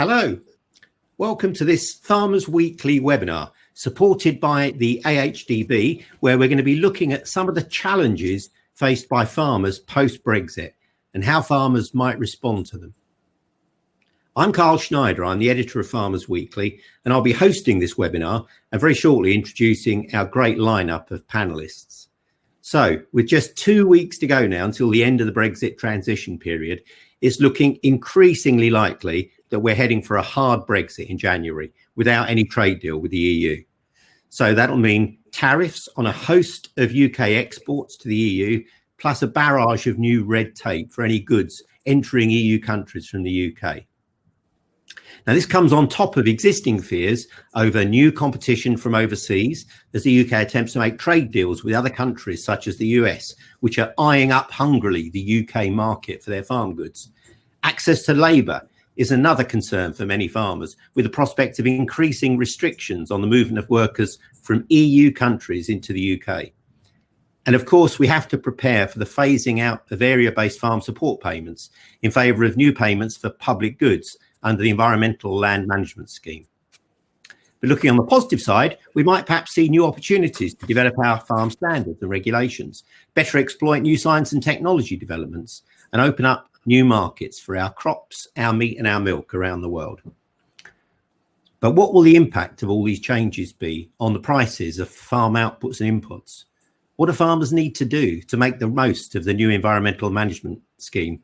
Hello, welcome to this Farmers Weekly webinar supported by the AHDB, where we're going to be looking at some of the challenges faced by farmers post-Brexit and how farmers might respond to them. I'm Carl Schneider, I'm the editor of Farmers Weekly, and I'll be hosting this webinar and very shortly introducing our great lineup of panelists. So with just 2 weeks to go now until the end of the Brexit transition period, it's looking increasingly likely that we're heading for a hard Brexit in January without any trade deal with the EU. So that'll mean tariffs on a host of UK exports to the EU, plus a barrage of new red tape for any goods entering EU countries from the UK. Now, this comes on top of existing fears over new competition from overseas as the UK attempts to make trade deals with other countries such as the US, which are eyeing up hungrily the UK market for their farm goods. Access to labour is another concern for many farmers, with the prospect of increasing restrictions on the movement of workers from EU countries into the UK. And of course, we have to prepare for the phasing out of area-based farm support payments in favour of new payments for public goods under the Environmental Land Management Scheme. But looking on the positive side, we might perhaps see new opportunities to develop our farm standards and regulations, better exploit new science and technology developments, and open up new markets for our crops, our meat and our milk around the world. But what will the impact of all these changes be on the prices of farm outputs and inputs? What do farmers need to do to make the most of the new environmental management scheme?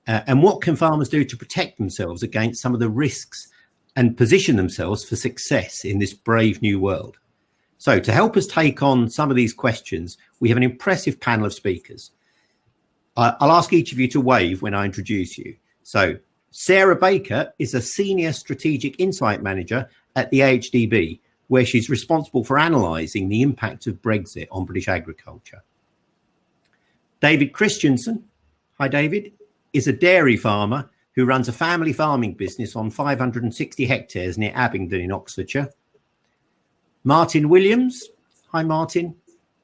And what can farmers do to protect themselves against some of the risks and position themselves for success in this brave new world? So to help us take on some of these questions, we have an impressive panel of speakers. I'll ask each of you to wave when I introduce you. So Sarah Baker is a Senior Strategic Insight Manager at the AHDB, where she's responsible for analysing the impact of Brexit on British agriculture. David Christensen, hi David, is a dairy farmer who runs a family farming business on 560 hectares near Abingdon in Oxfordshire. Martin Williams, hi Martin,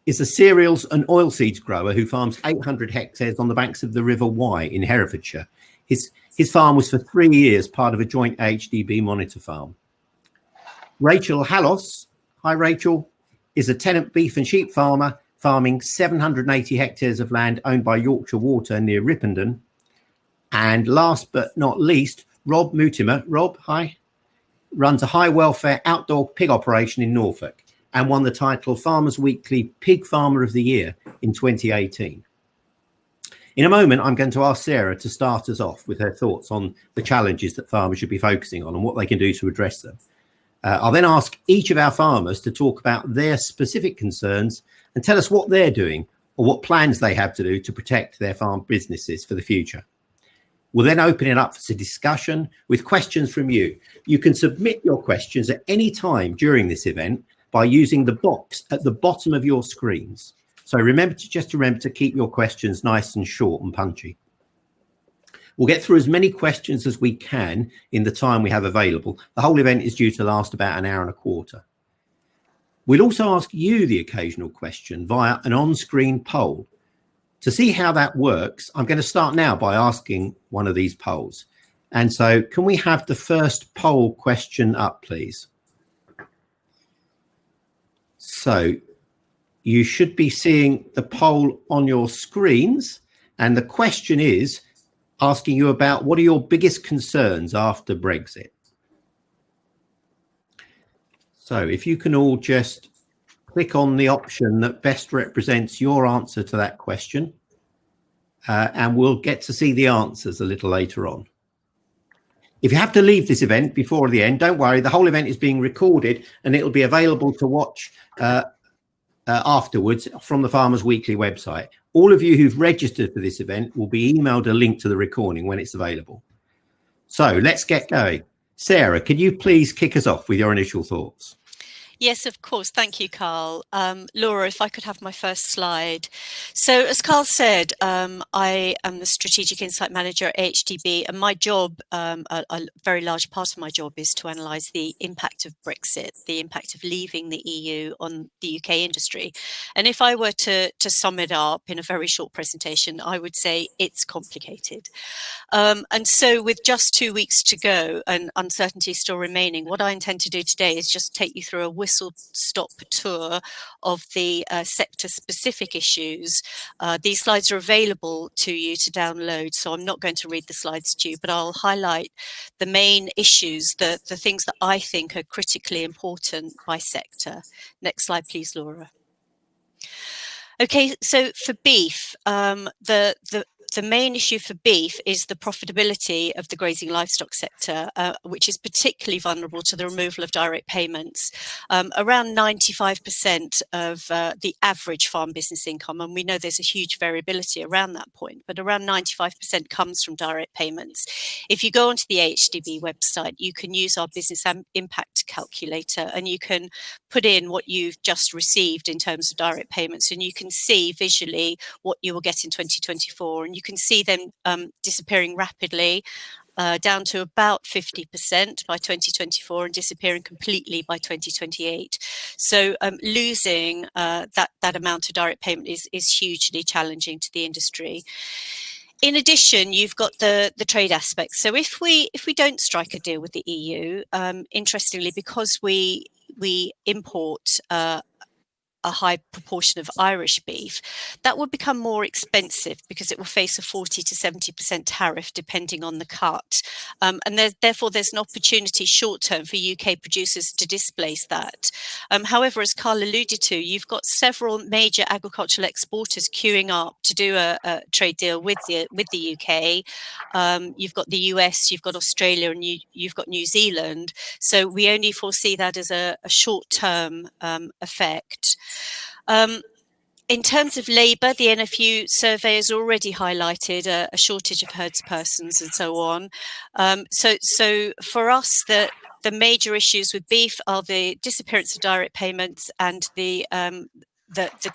is a cereals and oilseeds grower who farms 800 hectares on the banks of the River Wye in Herefordshire. His farm was for 3 years part of a joint AHDB monitor farm. Rachel Hallos, hi Rachel, is a tenant beef and sheep farmer farming 780 hectares of land owned by Yorkshire Water near Ripponden. And last but not least, Rob Mutimer, Rob, hi, runs a high welfare outdoor pig operation in Norfolk and won the title Farmers Weekly Pig Farmer of the Year in 2018. In a moment, I'm going to ask Sarah to start us off with her thoughts on the challenges that farmers should be focusing on and what they can do to address them. I'll then ask each of our farmers to talk about their specific concerns and tell us what they're doing or what plans they have to do to protect their farm businesses for the future. We'll then open it up for discussion with questions from you. You can submit your questions at any time during this event by using the box at the bottom of your screens. So remember to keep your questions nice and short and punchy. We'll get through as many questions as we can in the time we have available. The whole event is due to last about an hour and a quarter. We'll also ask you the occasional question via an on-screen poll. To see how that works, I'm going to start now by asking one of these polls. And so can we have the first poll question up, please? So you should be seeing the poll on your screens. And the question is asking you about what are your biggest concerns after Brexit? So if you can all just click on the option that best represents your answer to that question, and we'll get to see the answers a little later on. If you have to leave this event before the end, don't worry, the whole event is being recorded and it'll be available to watch afterwards from the Farmers Weekly website. All of you who've registered for this event will be emailed a link to the recording when it's available. So let's get going. Sarah, could you please kick us off with your initial thoughts? Yes, of course. Thank you, Carl. Laura, if I could have my first slide. So, as Carl said, I am the Strategic Insight Manager at AHDB, and my job, a very large part of my job, is to analyse the impact of Brexit, the impact of leaving the EU on the UK industry. And if I were to sum it up in a very short presentation, I would say it's complicated. And so with just 2 weeks to go and uncertainty still remaining, what I intend to do today is just take you through a whistle-stop tour of the sector-specific issues. These slides are available to you to download, so I'm not going to read the slides to you, but I'll highlight the main issues, the things that I think are critically important by sector. Next slide, please, Laura. Okay, so for beef, the main issue for beef is the profitability of the grazing livestock sector, which is particularly vulnerable to the removal of direct payments. Around 95% of the average farm business income, and we know there's a huge variability around that point, but around 95% comes from direct payments. If you go onto the AHDB website, you can use our business impact calculator, and you can put in what you've just received in terms of direct payments, and you can see visually what you will get in 2024, and you can see them disappearing rapidly down to about 50% by 2024 and disappearing completely by 2028. So losing that amount of direct payment is hugely challenging to the industry. In addition, you've got the trade aspect. So if we don't strike a deal with the EU, interestingly, because we import a high proportion of Irish beef, that will become more expensive because it will face a 40 to 70% tariff depending on the cut. And therefore, there's an opportunity short term for UK producers to displace that. However, as Carl alluded to, you've got several major agricultural exporters queuing up to do a trade deal with the UK. You've got the US, you've got Australia, and you've got New Zealand. So we only foresee that as a short-term effect. In terms of labour, the NFU survey has already highlighted a shortage of herdspersons and so on. So for us, the major issues with beef are the disappearance of direct payments and the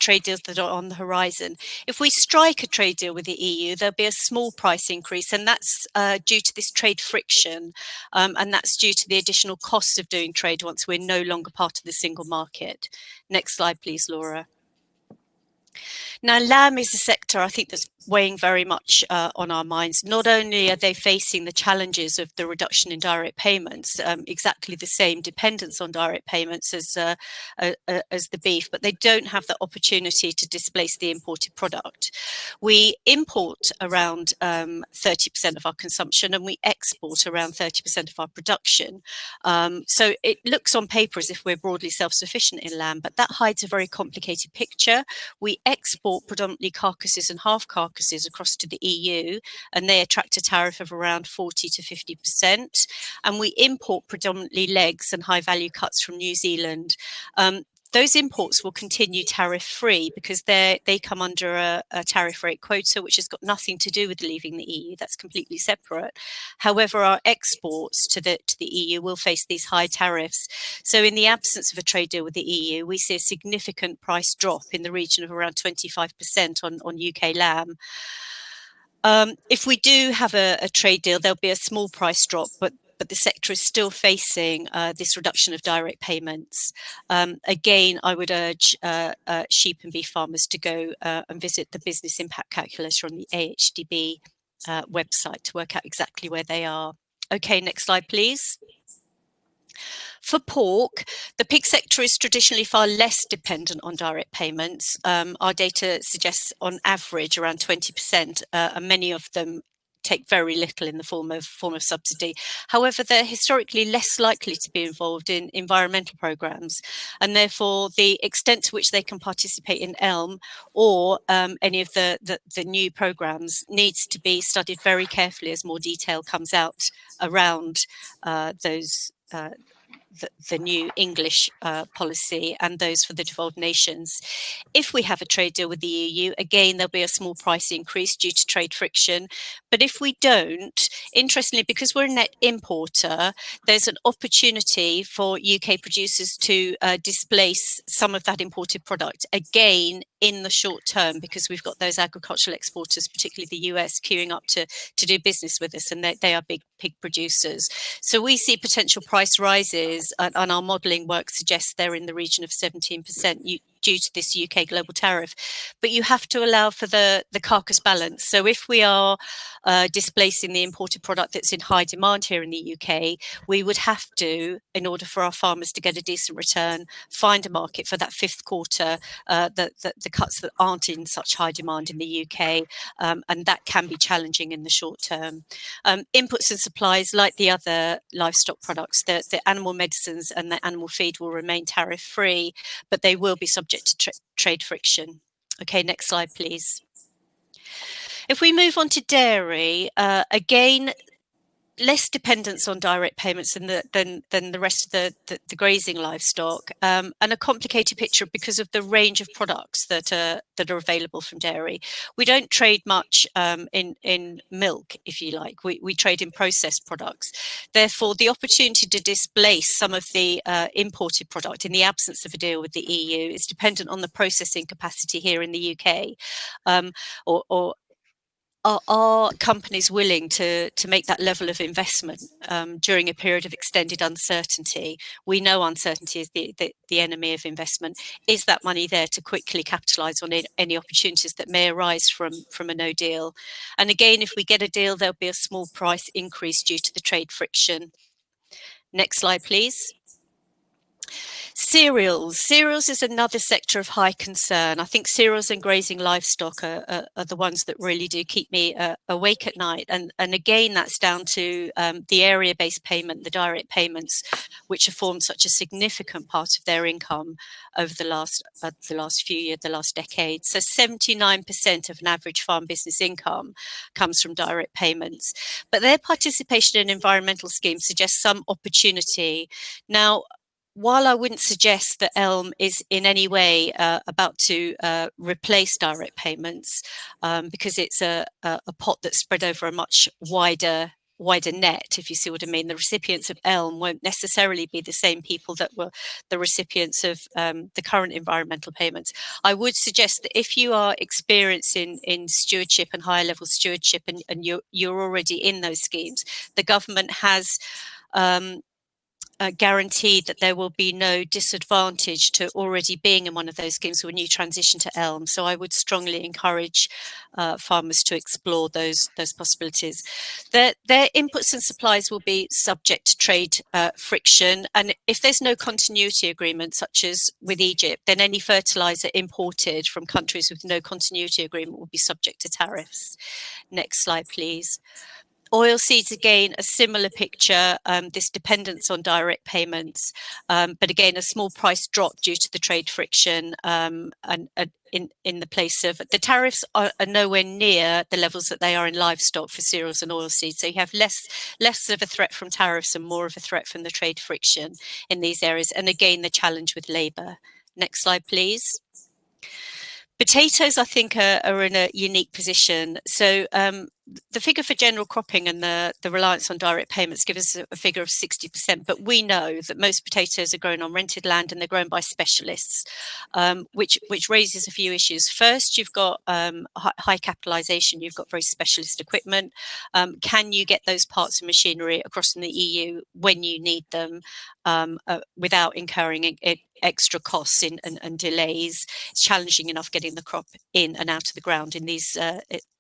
trade deals that are on the horizon. If we strike a trade deal with the EU, there'll be a small price increase, and that's due to this trade friction, and that's due to the additional costs of doing trade once we're no longer part of the single market. Next slide, please, Laura. Now, lamb is a sector I think that's weighing very much on our minds. Not only are they facing the challenges of the reduction in direct payments, exactly the same dependence on direct payments as the beef, but they don't have the opportunity to displace the imported product. We import around 30% of our consumption, and we export around 30% of our production. So it looks on paper as if we're broadly self-sufficient in lamb, but that hides a very complicated picture. We export predominantly carcasses and half carcasses across to the EU, and they attract a tariff of around 40 to 50%. And we import predominantly legs and high value cuts from New Zealand. Those imports will continue tariff-free because they come under a tariff rate quota, which has got nothing to do with leaving the EU. That's completely separate. However, our exports to the EU will face these high tariffs. So in the absence of a trade deal with the EU, we see a significant price drop in the region of around 25% on UK lamb. If we do have a trade deal, there'll be a small price drop, but the sector is still facing this reduction of direct payments. Again, I would urge sheep and beef farmers to go and visit the business impact calculator on the AHDB website to work out exactly where they are. Okay, next slide, please. For pork, the pig sector is traditionally far less dependent on direct payments. Our data suggests on average around 20%, and many of them take very little in the form of subsidy. However, they're historically less likely to be involved in environmental programs, and therefore the extent to which they can participate in ELM or any of the new programs needs to be studied very carefully as more detail comes out around those the new English policy and those for the devolved nations. If we have a trade deal with the EU, again, there'll be a small price increase due to trade friction. But if we don't, Interestingly, because we're a net importer, there's an opportunity for UK producers to displace some of that imported product, again, in the short term, because we've got those agricultural exporters, particularly the US, queuing up to do business with us, and they are big pig producers. So we see potential price rises, and our modelling work suggests they're in the region of 17% due to this UK global tariff. But you have to allow for the carcass balance. So if we are displacing the imported product that's in high demand here in the UK, we would have to, in order for our farmers to get a decent return, find a market for that fifth quarter, the cuts that aren't in such high demand in the UK, and that can be challenging in the short term. Inputs and supplies, like the other livestock products, the animal medicines and the animal feed will remain tariff-free, but they will be subject to trade friction. Okay, next slide, please. If we move on to dairy, again, less dependence on direct payments than the rest of the grazing livestock, and a complicated picture because of the range of products that are available from dairy. We don't trade much in milk, if you like. We trade in processed products. Therefore, the opportunity to displace some of the imported product in the absence of a deal with the EU is dependent on the processing capacity here in the UK, or are companies willing to make that level of investment during a period of extended uncertainty? We know uncertainty is the enemy of investment. Is that money there to quickly capitalise on any opportunities that may arise from a no deal? And again, if we get a deal, there'll be a small price increase due to the trade friction. Next slide, please. Cereals. Cereals is another sector of high concern. I think cereals and grazing livestock are the ones that really do keep me awake at night. And again, that's down to the area-based payment, the direct payments, which have formed such a significant part of their income over the last few years, the last decade. So 79% of an average farm business income comes from direct payments. But their participation in environmental schemes suggests some opportunity. Now, while I wouldn't suggest that ELM is in any way about to replace direct payments, because it's a pot that's spread over a much wider net, if you see what I mean. The recipients of ELM won't necessarily be the same people that were the recipients of the current environmental payments. I would suggest that if you are experienced in stewardship and higher level stewardship, and you're already in those schemes, the government has guaranteed that there will be no disadvantage to already being in one of those schemes when you transition to ELM. So I would strongly encourage farmers to explore those possibilities. Their inputs and supplies will be subject to trade friction, and if there's no continuity agreement, such as with Egypt, then any fertilizer imported from countries with no continuity agreement will be subject to tariffs. Next slide, please. Oilseeds, again, a similar picture, this dependence on direct payments, but again, a small price drop due to the trade friction, and in the place of the tariffs are nowhere near the levels that they are in livestock for cereals and oilseeds. So you have less of a threat from tariffs and more of a threat from the trade friction in these areas. And again, the challenge with labour. Next slide, please. Potatoes, I think, are in a unique position. So the figure for general cropping and the reliance on direct payments gives us a figure of 60%, but we know that most potatoes are grown on rented land and they're grown by specialists, which raises a few issues. First, you've got high capitalisation, you've got very specialist equipment. Can you get those parts of machinery across in the EU when you need them without incurring extra costs and delays? It's challenging enough getting the crop in and out of the ground in these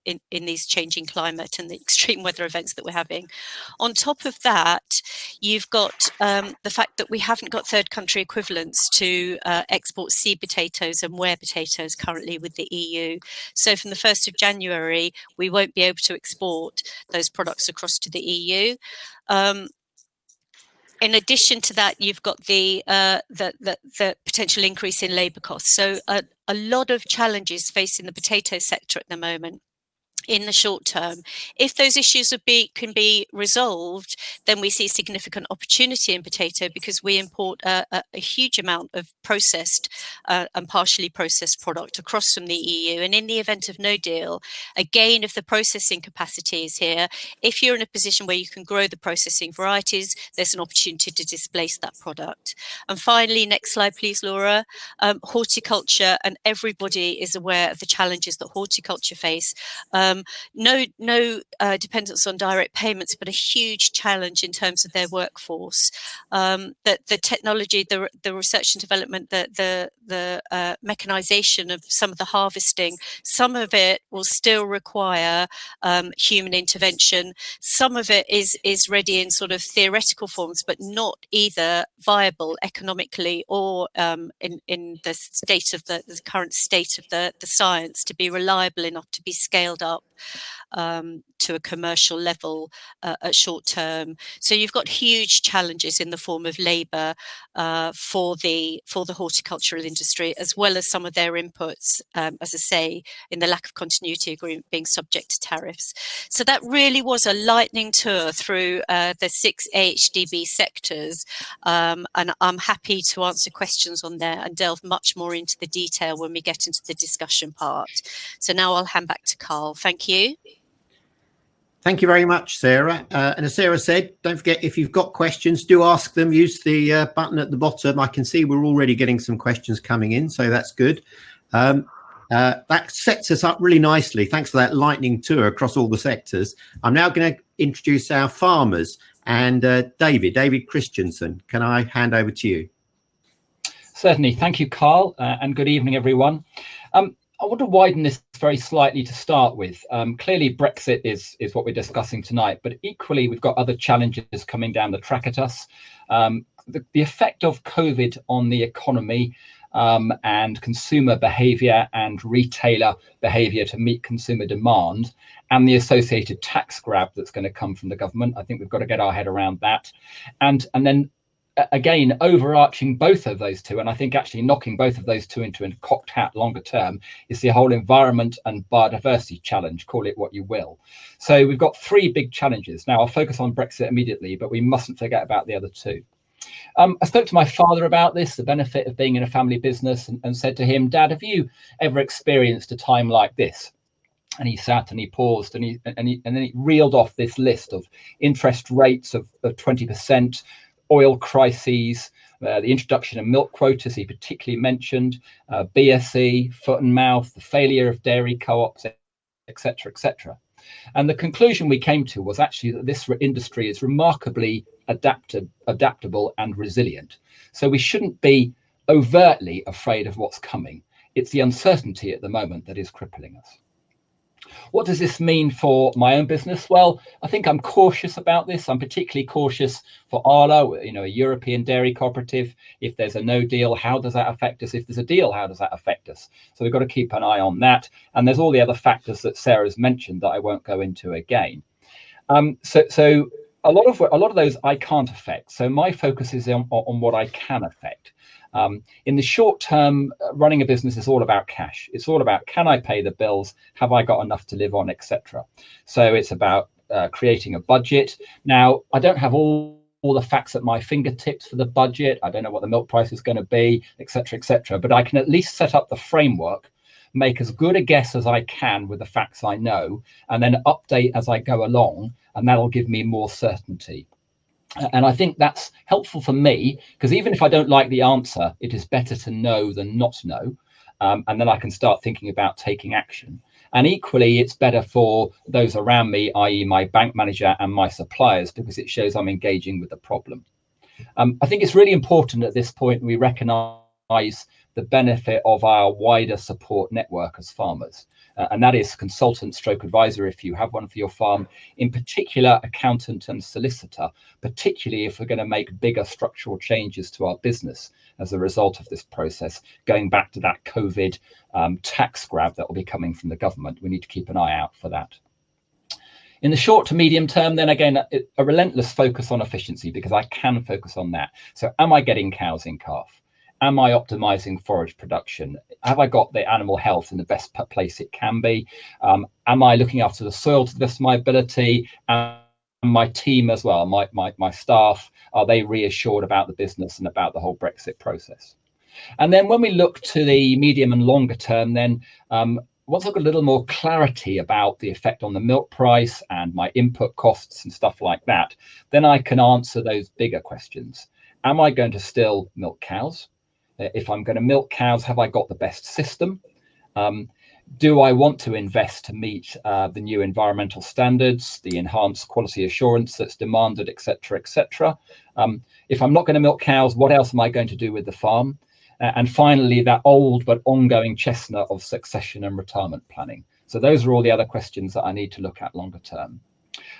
in these changing climate and the extreme weather events that we're having. On top of that, you've got the fact that we haven't got third country equivalents to export seed potatoes and ware potatoes currently with the EU. So from the 1st of January, we won't be able to export those products across to the EU. In addition to that, you've got the potential increase in labour costs. So a lot of challenges facing the potato sector at the moment. in the short term. If those issues can be resolved, then we see significant opportunity in potato, because we import a huge amount of processed and partially processed product across from the EU. And in the event of no deal, again, if the processing capacity is here, if you're in a position where you can grow the processing varieties, there's an opportunity to displace that product. And finally, next slide, please, Laura. Horticulture, and everybody is aware of the challenges that horticulture face. No dependence on direct payments, but a huge challenge in terms of their workforce. That the technology, the research and development, the mechanization of some of the harvesting, some of it will still require human intervention. Some of it is ready in sort of theoretical forms, but not either viable economically or in the state of the current state of the science to be reliable enough to be scaled up to a commercial level at short term. So you've got huge challenges in the form of labour for the horticultural industry, as well as some of their inputs, as I say, in the lack of continuity agreement being subject to tariffs. So that really was a lightning tour through the 6 AHDB sectors, and I'm happy to answer questions on there and delve much more into the detail when we get into the discussion part. So now I'll hand back to Carl. Thank you. Thank you very much, Sarah. And as Sarah said, don't forget, if you've got questions, do ask them. Use the button at the bottom. I can see we're already getting some questions coming in, so that's good. That sets us up really nicely. Thanks for that lightning tour across all the sectors. I'm now going to introduce our farmers. And David Christensen, can I hand over to you? Certainly. Thank you, Carl, and good evening, everyone. I want to widen this very slightly to start with. Clearly, Brexit is what we're discussing tonight, but equally, we've got other challenges coming down the track at us. The effect of COVID on the economy and consumer behaviour and retailer behaviour to meet consumer demand, and the associated tax grab that's going to come from the government. I think we've got to get our head around that. And then again, overarching both of those two, and I think actually knocking both of those two into a cocked hat longer term, is the whole environment and biodiversity challenge, call it what you will. So we've got three big challenges. Now I'll focus on Brexit immediately, but we mustn't forget about the other two. I spoke to my father about this, the benefit of being in a family business, and said to him, Dad, have you ever experienced a time like this? And he sat and he paused and then he reeled off this list of interest rates of 20%, oil crises, the introduction of milk quotas he particularly mentioned, BSE, foot and mouth, the failure of dairy co-ops, etc., etc. And the conclusion we came to was actually that this industry is remarkably adaptable and resilient. So we shouldn't be overtly afraid of what's coming. It's the uncertainty at the moment that is crippling us. What does this mean for my own business? Well, I think I'm cautious about this. I'm particularly cautious for Arla, a European dairy cooperative. If there's a no deal, how does that affect us? If there's a deal, how does that affect us? So we've got to keep an eye on that. And there's all the other factors that Sarah's mentioned that I won't go into again. So a lot of those I can't affect. So my focus is on what I can affect. In the short term, running a business is all about cash. It's all about, can I pay the bills? Have I got enough to live on, etc. So it's about creating a budget. Now, I don't have all the facts at my fingertips for the budget. I don't know what the milk price is going to be, etc., etc. But I can at least set up the framework, make as good a guess as I can with the facts I know, and then update as I go along, and that'll give me more certainty. And I think that's helpful for me, because even if I don't like the answer, it is better to know than not know. And then I can start thinking about taking action. And equally, it's better for those around me, i.e. my bank manager and my suppliers, because it shows I'm engaging with the problem. I think it's really important at this point we recognise the benefit of our wider support network as farmers. And that is consultant stroke advisor, if you have one for your farm, in particular accountant and solicitor, particularly if we're going to make bigger structural changes to our business as a result of this process, going back to that COVID tax grab that will be coming from the government. We need to keep an eye out for that. In the short to medium term, then again, a relentless focus on efficiency, because I can focus on that. So am I getting cows in calf? Am I optimizing forage production? Have I got the animal health in the best place it can be? Am I looking after the soil to the best of my ability? And my team as well, my staff, are they reassured about the business and about the whole Brexit process? And then when we look to the medium and longer term, then once I've got a little more clarity about the effect on the milk price and my input costs and stuff like that, then I can answer those bigger questions. Am I going to still milk cows? If I'm going to milk cows, have I got the best system? Do I want to invest to meet the new environmental standards, the enhanced quality assurance that's demanded, etc., etc.? If I'm not going to milk cows, what else am I going to do with the farm? And finally, that old but ongoing chestnut of succession and retirement planning. So those are all the other questions that I need to look at longer term.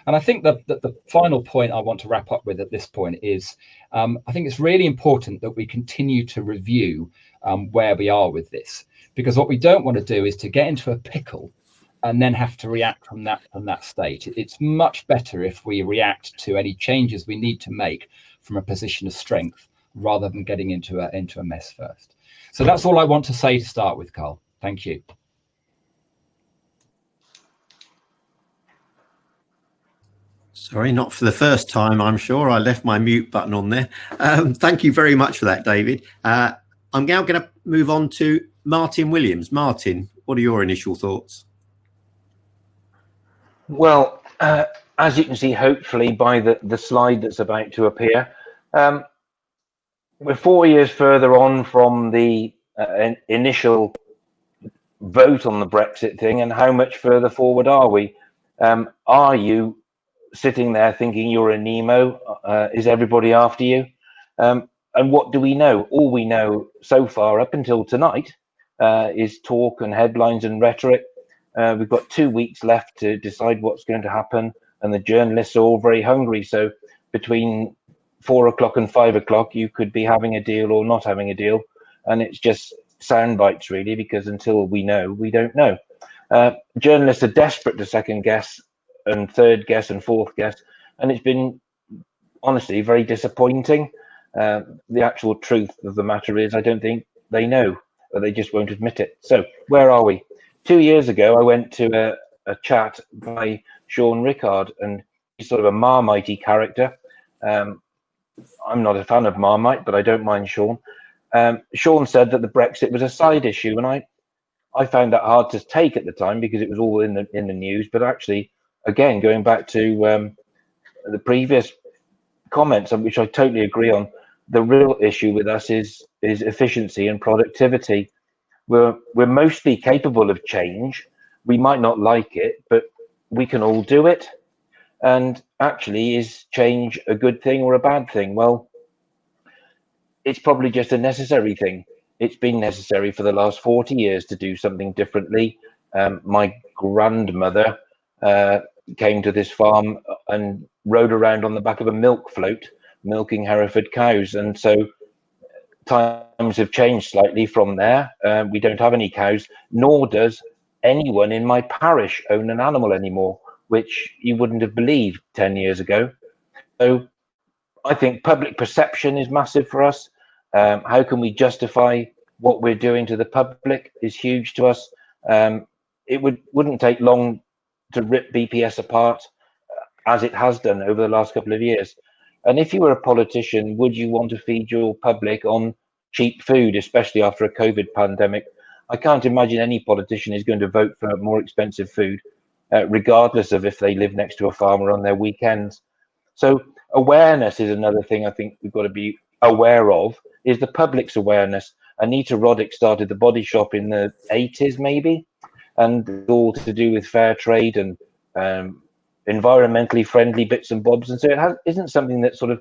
And I think that the final point I want to wrap up with at this point is I think it's really important that we continue to review where we are with this, because what we don't want to do is to get into a pickle and then have to react from that state. It's much better if we react to any changes we need to make from a position of strength rather than getting into a mess first. So that's all I want to say to start with, Carl. Thank you. Sorry, not for the first time, I'm sure. I left my mute button on there. Thank you very much for that, David. I'm now going to move on to Martin Williams. Martin, what are your initial thoughts? Well, as you can see, hopefully, by the slide that's about to appear, we're 4 years further on from the initial vote on the Brexit thing, and how much further forward are we? Are you sitting there thinking you're a Nemo? Is everybody after you? And what do we know? All we know so far up until tonight is talk and headlines and rhetoric. We've got 2 weeks left to decide what's going to happen, and the journalists are all very hungry. So between 4 o'clock and 5 o'clock, you could be having a deal or not having a deal. And it's just sound bites, really, because until we know, we don't know. Journalists are desperate to second guess and third guess and fourth guess. And it's been, honestly, very disappointing. The actual truth of the matter is, I don't think they know, or they just won't admit it. So where are we? 2 years ago, I went to a chat by Sean Rickard, and he's sort of a Marmitey character. I'm not a fan of Marmite, but I don't mind Sean. Sean said that the Brexit was a side issue, and I found that hard to take at the time because it was all in the news. But actually, again, going back to the previous comments, which I totally agree on, the real issue with us is efficiency and productivity. We're mostly capable of change. We might not like it, but we can all do it. And actually, is change a good thing or a bad thing? Well, it's probably just a necessary thing. It's been necessary for the last 40 years to do something differently. My grandmother came to this farm and rode around on the back of a milk float, milking Hereford cows. And so times have changed slightly from there. We don't have any cows, nor does anyone in my parish own an animal anymore, which you wouldn't have believed 10 years ago. So I think public perception is massive for us. How can we justify what we're doing to the public is huge to us. It wouldn't take long to rip BPS apart, as it has done over the last couple of years. And if you were a politician, would you want to feed your public on cheap food, especially after a COVID pandemic? I can't imagine any politician is going to vote for more expensive food, regardless of if they live next to a farmer on their weekends. So awareness is another thing I think we've got to be aware of, is the public's awareness. Anita Roddick started the Body Shop in the 80s, maybe, and all to do with fair trade and environmentally friendly bits and bobs. And so it isn't something that sort of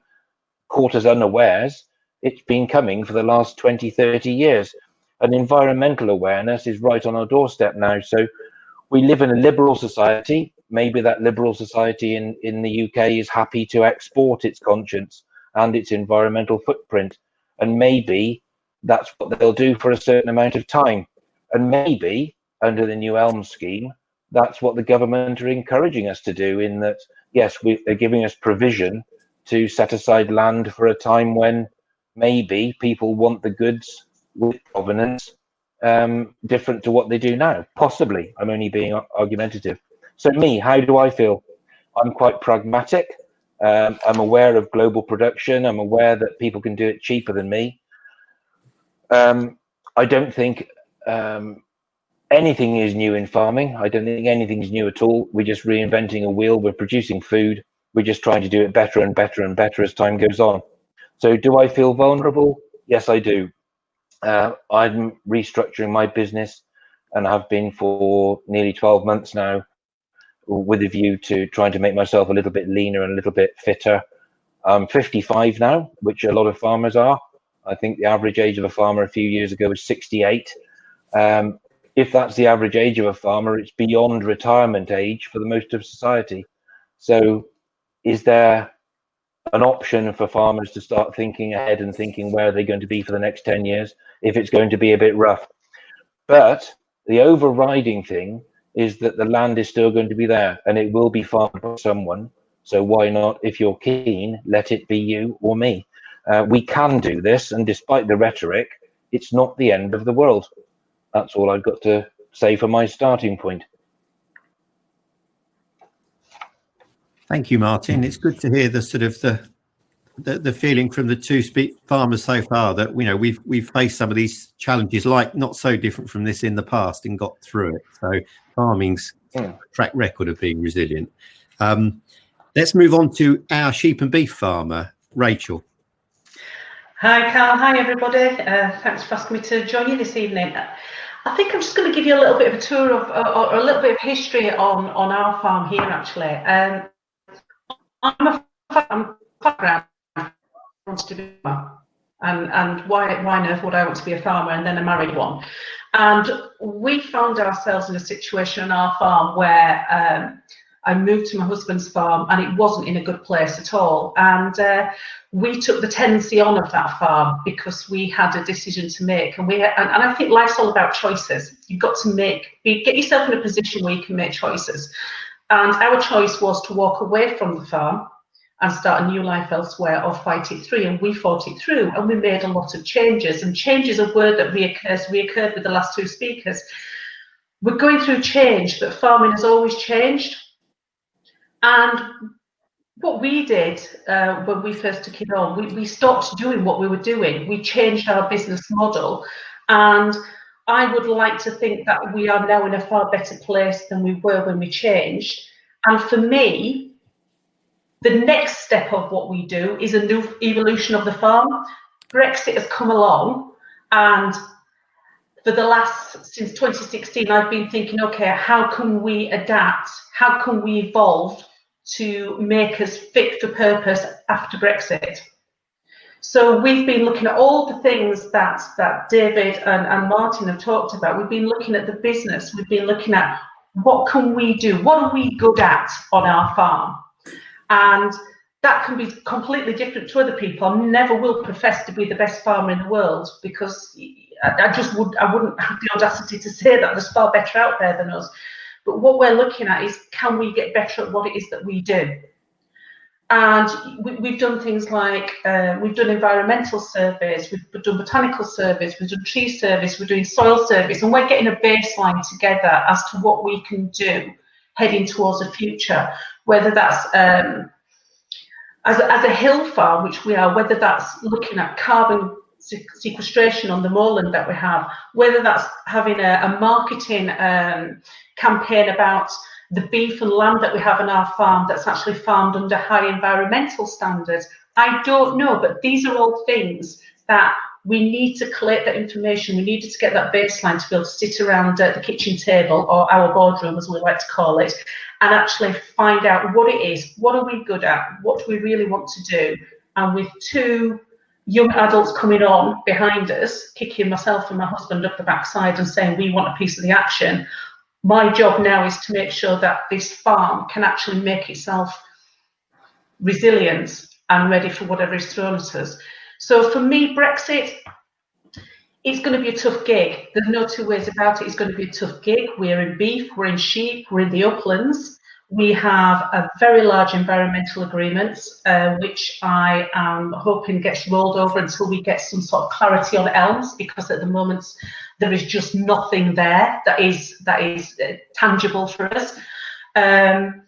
caught us unawares. It's been coming for the last 20, 30 years. And environmental awareness is right on our doorstep now. So we live in a liberal society. Maybe that liberal society in the UK is happy to export its conscience and its environmental footprint. And maybe that's what they'll do for a certain amount of time. And maybe under the new Elm scheme, that's what the government are encouraging us to do, in that, yes, they're giving us provision to set aside land for a time when maybe people want the goods with provenance different to what they do now. Possibly. I'm only being argumentative. So me, how do I feel? I'm quite pragmatic. I'm aware of global production. I'm aware that people can do it cheaper than me. I don't think anything is new in farming. I don't think anything is new at all. We're just reinventing a wheel. We're producing food. We're just trying to do it better and better and better as time goes on. So do I feel vulnerable? Yes, I do. I'm restructuring my business and have been for nearly 12 months now, with a view to trying to make myself a little bit leaner and a little bit fitter. I'm 55 now, which a lot of farmers are. I think the average age of a farmer a few years ago was 68. If that's the average age of a farmer, it's beyond retirement age for the most of society. So is there an option for farmers to start thinking ahead and thinking where they're going to be for the next 10 years if it's going to be a bit rough? But the overriding thing is that the land is still going to be there and it will be farmed by someone. So why not, if you're keen, let it be you or me? We can do this, and despite the rhetoric, it's not the end of the world. That's all I've got to say for my starting point. Thank you, Martin. It's good to hear the sort of the feeling from the two farmers so far that we've faced some of these challenges, like not so different from this in the past, and got through it. So farming's track record of being resilient. Let's move on to our sheep and beef farmer, Rachel. Hi, Carl. Hi, everybody. Thanks for asking me to join you this evening. I think I'm just going to give you a little bit of a tour of, or a little bit of history on our farm here, actually. I'm a background wants to be a farmer, and why on earth would I want to be a farmer and then a married one? And we found ourselves in a situation on our farm where I moved to my husband's farm and it wasn't in a good place at all. And we took the tenancy on of that farm because we had a decision to make. And I think life's all about choices. You've got to get yourself in a position where you can make choices. And our choice was to walk away from the farm and start a new life elsewhere or fight it through. And we fought it through, and we made a lot of changes. And change is a word that reoccurred with the last two speakers. We're going through change, but farming has always changed. And what we did when we first took it on, we stopped doing what we were doing. We changed our business model. And I would like to think that we are now in a far better place than we were when we changed. And for me, the next step of what we do is a new evolution of the farm. Brexit has come along, and since 2016, I've been thinking, okay, how can we adapt? How can we evolve to make us fit for purpose after Brexit? So we've been looking at all the things that David and Martin have talked about. We've been looking at the business. We've been looking at what can we do? What are we good at on our farm? And that can be completely different to other people. I never will profess to be the best farmer in the world, because I wouldn't have the audacity to say that. There's far better out there than us. But what we're looking at is, can we get better at what it is that we do? And we've done things like, we've done environmental surveys, we've done botanical surveys, we've done tree surveys, we're doing soil surveys, and we're getting a baseline together as to what we can do heading towards the future, whether that's as a hill farm, which we are, whether that's looking at carbon sequestration on the moorland that we have, whether that's having a marketing campaign about the beef and lamb that we have on our farm that's actually farmed under high environmental standards. I don't know, but these are all things that we need to collect that information. We needed to get that baseline to be able to sit around the kitchen table, or our boardroom as we like to call it, and actually find out what it is, what are we good at, what do we really want to do. And with two young adults coming on behind us, kicking myself and my husband up the backside and saying we want a piece of the action, my job now is to make sure that this farm can actually make itself resilient and ready for whatever is thrown at us. So for me, Brexit, it's going to be a tough gig. There's no two ways about it. It's going to be a tough gig. We're in beef, we're in sheep, we're in the uplands. We have a very large environmental agreement, which I am hoping gets rolled over until we get some sort of clarity on elms, because at the moment there is just nothing there that is tangible for us. I'm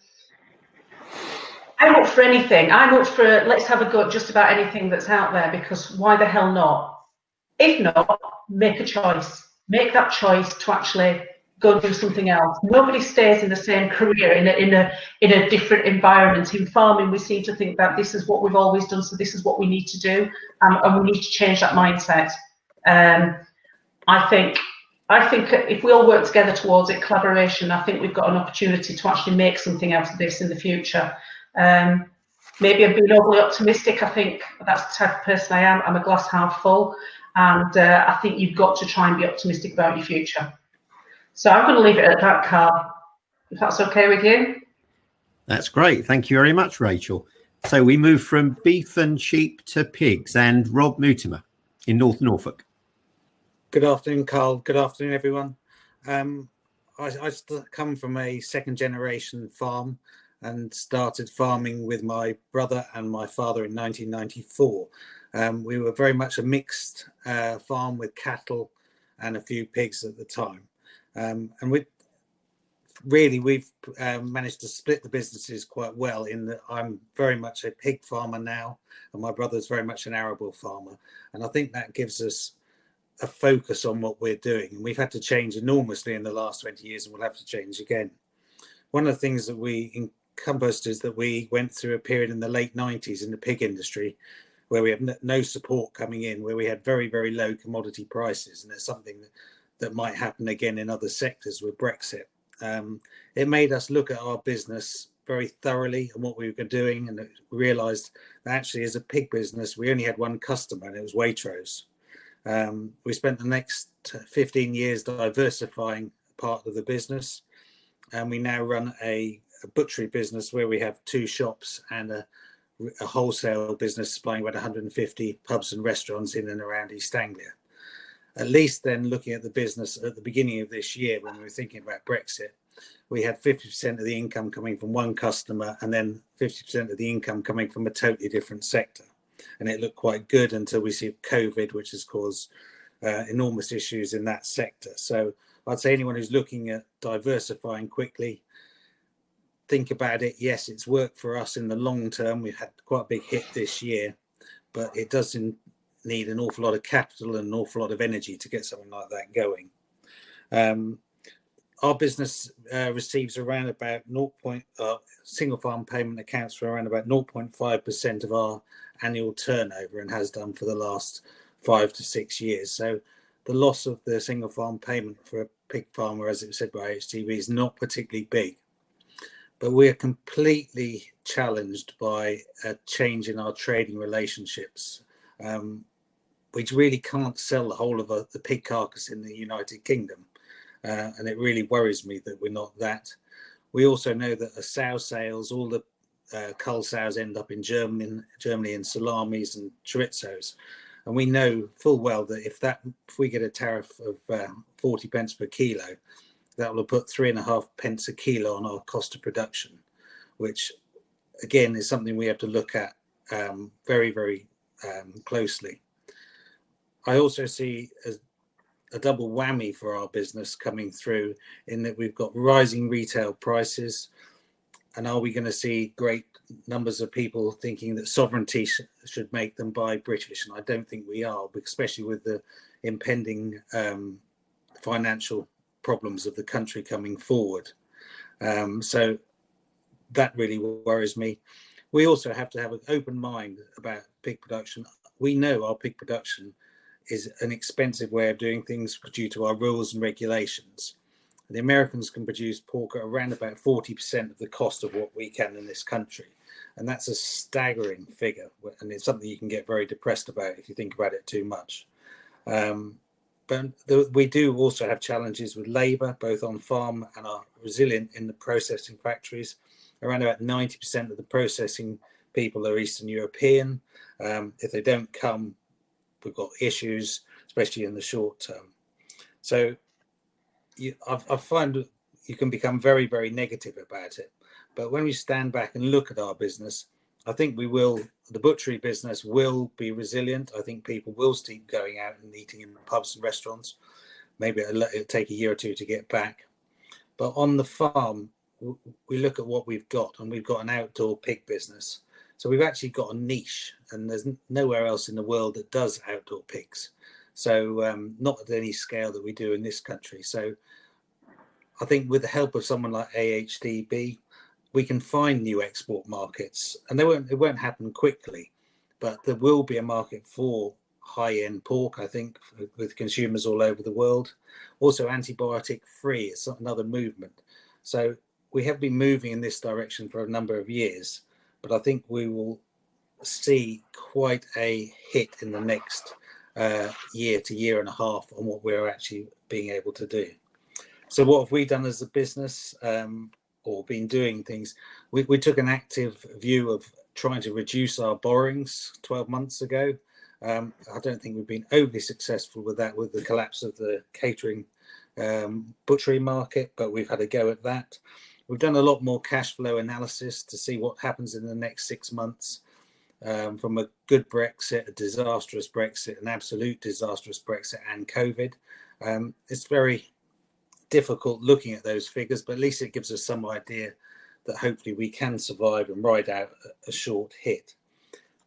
up for anything. I'm up for let's have a go at just about anything that's out there, because why the hell not? If not, make a choice. Make that choice to actually go do something else. Nobody stays in the same career in a different environment. In farming, we seem to think that this is what we've always done, so this is what we need to do, and we need to change that mindset. I think if we all work together towards it, collaboration, I think we've got an opportunity to actually make something out of this in the future. Maybe I'm being overly optimistic. I think that's the type of person I am. I'm a glass half full, and I think you've got to try and be optimistic about your future. So I'm going to leave it at that, Carl, if that's okay with you. That's great. Thank you very much, Rachel. So we move from beef and sheep to pigs, and Rob Mutimer in North Norfolk. Good afternoon, Carl. Good afternoon, everyone. I come from a second generation farm and started farming with my brother and my father in 1994. We were very much a mixed farm with cattle and a few pigs at the time. And we've managed to split the businesses quite well, in that I'm very much a pig farmer now, and my brother's very much an arable farmer. And I think that gives us a focus on what we're doing. And we've had to change enormously in the last 20 years, and we'll have to change again. One of the things that we encompassed is that we went through a period in the late 90s in the pig industry where we have no support coming in, where we had very, very low commodity prices. And there's something that might happen again in other sectors with Brexit. It made us look at our business very thoroughly and what we were doing, and we realised that actually as a pig business we only had one customer, and it was Waitrose. We spent the next 15 years diversifying part of the business, and we now run a butchery business where we have 2 shops and a wholesale business supplying about 150 pubs and restaurants in and around East Anglia. At least then, looking at the business at the beginning of this year when we were thinking about Brexit, we had 50% of the income coming from one customer and then 50% of the income coming from a totally different sector. And it looked quite good until we see COVID, which has caused enormous issues in that sector. So I'd say anyone who's looking at diversifying quickly, think about it. Yes, it's worked for us in the long term. We've had quite a big hit this year, but it doesn't need an awful lot of capital and an awful lot of energy to get something like that going. Our business receives around about single farm payment accounts for around about 0.5% of our annual turnover, and has done for the last 5 to 6 years. So the loss of the single farm payment for a pig farmer, as it was said by HTB, is not particularly big. But we're completely challenged by a change in our trading relationships. We really can't sell the whole of the pig carcass in the United Kingdom. And it really worries me that we're not that. We also know that the sow sales, all the cull sows end up in Germany in salamis and chorizos. And we know full well that if we get a tariff of 40 pence per kilo, that will put 3.5 pence a kilo on our cost of production, which again is something we have to look at very, very closely. I also see a double whammy for our business coming through, in that we've got rising retail prices. And are we going to see great numbers of people thinking that sovereignty should make them buy British? And I don't think we are, especially with the impending financial problems of the country coming forward. So that really worries me. We also have to have an open mind about pig production. We know our pig production is an expensive way of doing things due to our rules and regulations. The Americans can produce pork at around about 40% of the cost of what we can in this country. And that's a staggering figure. And it's something you can get very depressed about if you think about it too much. But we do also have challenges with labour, both on farm and are resilient in the processing factories. Around about 90% of the processing people are Eastern European. If they don't come, we've got issues, especially in the short term. So I find you can become very, very negative about it. But when we stand back and look at our business, I think the butchery business will be resilient. I think people will keep going out and eating in pubs and restaurants. Maybe it'll take a year or two to get back. But on the farm, we look at what we've got, and we've got an outdoor pig business. So we've actually got a niche, and there's nowhere else in the world that does outdoor pigs. So not at any scale that we do in this country. So I think with the help of someone like AHDB, we can find new export markets, and it won't happen quickly, but there will be a market for high-end pork, I think, with consumers all over the world. Also, antibiotic-free is another movement. So we have been moving in this direction for a number of years, but I think we will see quite a hit in the next year to year and a half on what we're actually being able to do. So what have we done as a business? Or been doing things, we took an active view of trying to reduce our borrowings 12 months ago. I don't think we've been overly successful with that, with the collapse of the catering butchery market, but we've had a go at that. We've done a lot more cash flow analysis to see what happens in the next 6 months, from a good Brexit, a disastrous Brexit, an absolute disastrous Brexit, and COVID. It's very difficult looking at those figures, but at least it gives us some idea that hopefully we can survive and ride out a short hit.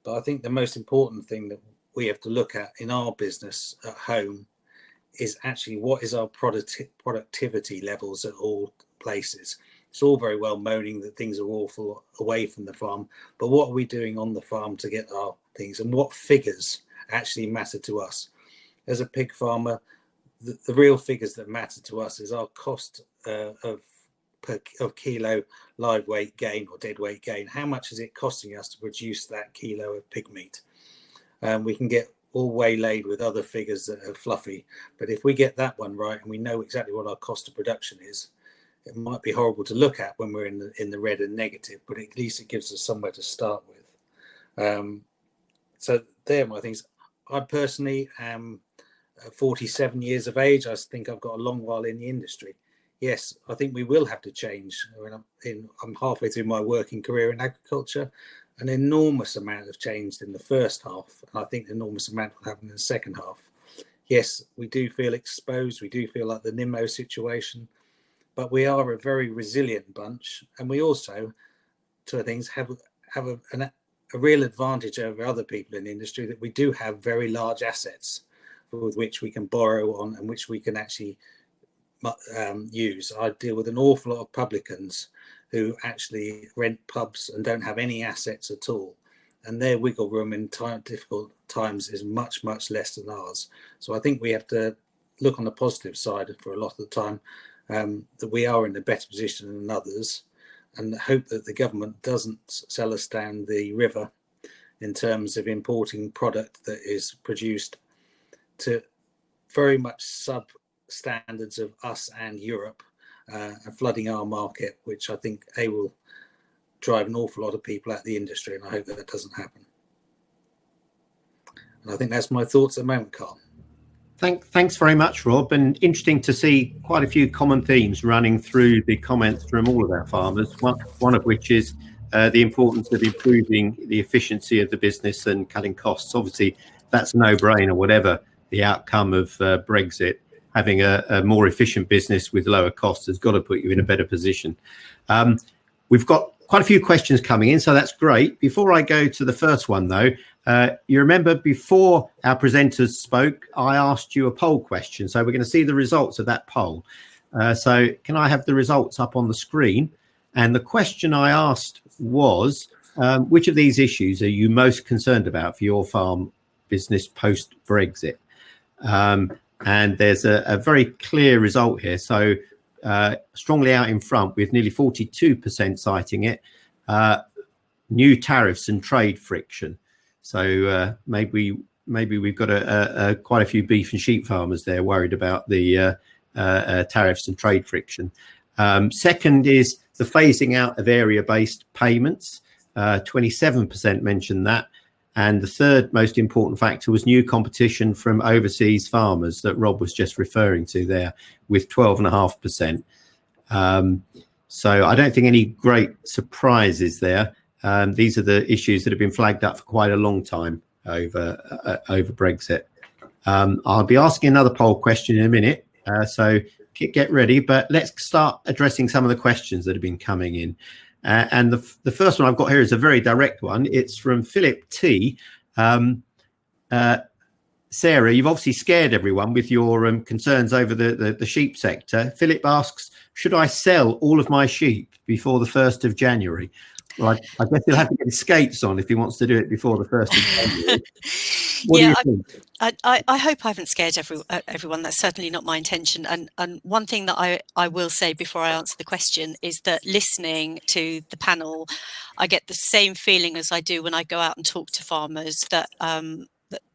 But I think the most important thing that we have to look at in our business at home is actually what is our productivity levels at all places. It's all very well moaning that things are awful away from the farm, but what are we doing on the farm to get our things, and what figures actually matter to us? As a pig farmer, the real figures that matter to us is our cost of kilo live weight gain or dead weight gain. How much is it costing us to produce that kilo of pig meat? We can get all waylaid with other figures that are fluffy, but if we get that one right and we know exactly what our cost of production is, it might be horrible to look at when we're in the red and negative, but at least it gives us somewhere to start with. So there are my things. I personally am 47 years of age. I think I've got a long while in the industry. Yes, I think we will have to change. I'm halfway through my working career in agriculture. An enormous amount have changed in the first half, and I think an enormous amount will happen in the second half. Yes, we do feel exposed. We do feel like the Nimmo situation, but we are a very resilient bunch, and we also, two things, have a real advantage over other people in the industry, that we do have very large assets with which we can borrow on and which we can actually use. I deal with an awful lot of publicans who actually rent pubs and don't have any assets at all, and their wiggle room in difficult times is much, much less than ours. So I think we have to look on the positive side for a lot of the time, that we are in a better position than others, and hope that the government doesn't sell us down the river in terms of importing product that is produced to very much sub standards of us and Europe, and flooding our market, which I think will drive an awful lot of people out of the industry, and I hope that doesn't happen. And I think that's my thoughts at the moment, Carl. Thanks very much, Rob, and interesting to see quite a few common themes running through the comments from all of our farmers, one of which is the importance of improving the efficiency of the business and cutting costs. Obviously, that's a no-brainer, whatever the outcome of Brexit. Having a more efficient business with lower costs has got to put you in a better position. We've got quite a few questions coming in, so that's great. Before I go to the first one, though, you remember before our presenters spoke, I asked you a poll question. So we're going to see the results of that poll. So can I have the results up on the screen? And the question I asked was, which of these issues are you most concerned about for your farm business post-Brexit? And there's a very clear result here. So strongly out in front with nearly 42% citing it, new tariffs and trade friction. So maybe we've got quite a few beef and sheep farmers there worried about the tariffs and trade friction. Second is the phasing out of area-based payments. 27% mentioned that. And the third most important factor was new competition from overseas farmers that Rob was just referring to there, with 12.5%. So I don't think any great surprises there. These are the issues that have been flagged up for quite a long time over Brexit. I'll be asking another poll question in a minute, so get ready. But let's start addressing some of the questions that have been coming in. And the first one I've got here is a very direct one. It's from Philip T. Sarah, you've obviously scared everyone with your concerns over the sheep sector. Philip asks, should I sell all of my sheep before the 1st of January? Well, I guess he'll have to get his skates on if he wants to do it before the 1st of January. What do you think? I hope I haven't scared everyone. That's certainly not my intention. And one thing that I will say before I answer the question is that listening to the panel, I get the same feeling as I do when I go out and talk to farmers, that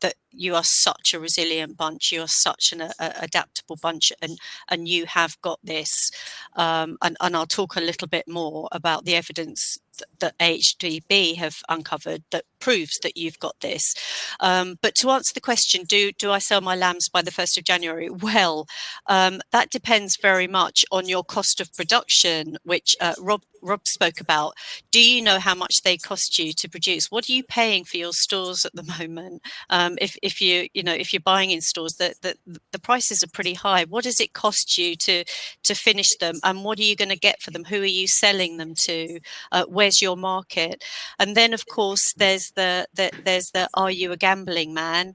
that you are such a resilient bunch, you are such an adaptable bunch, and you have got this. And I'll talk a little bit more about the evidence that AHDB have uncovered that proves that you've got this. But to answer the question, do I sell my lambs by the 1st of January? Well, that depends very much on your cost of production, which Rob spoke about. Do you know how much they cost you to produce? What are you paying for your stores at the moment? If you're buying in stores, the prices are pretty high. What does it cost you to finish them, and what are you going to get for them? Who are you selling them to? Where's your market? And then, of course, there's the are you a gambling man?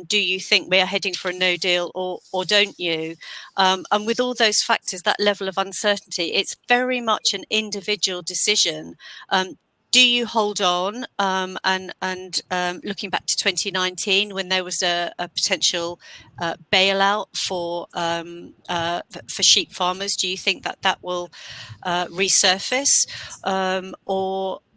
Do you think we are heading for a no deal, or don't you? And with all those factors, that level of uncertainty, it's very much an individual decision. Do you hold on? And looking back to 2019, when there was a potential bailout for sheep farmers, do you think that will resurface,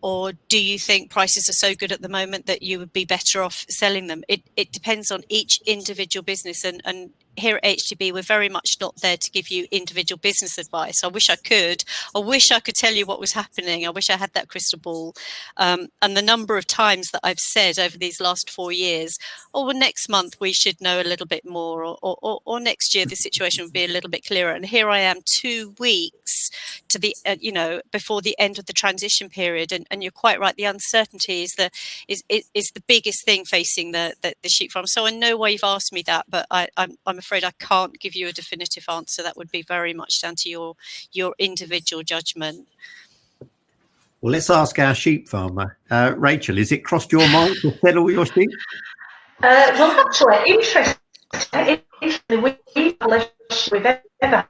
or do you think prices are so good at the moment that you would be better off selling them? It depends on each individual business, and here at HDB, we're very much not there to give you individual business advice. I wish I could. I wish I could tell you what was happening. I wish I had that crystal ball. And the number of times that I've said over these last 4 years, well, next month we should know a little bit more, or next year the situation will be a little bit clearer. And here I am 2 weeks to the, before the end of the transition period. And you're quite right. The uncertainty is the biggest thing facing the sheep farm. So I know why you've asked me that, but I'm afraid I can't give you a definitive answer. That would be very much down to your individual judgment. Well, let's ask our sheep farmer, Rachel. Is it crossed your mind to sell all your sheep? Well, actually, interestingly, we've ever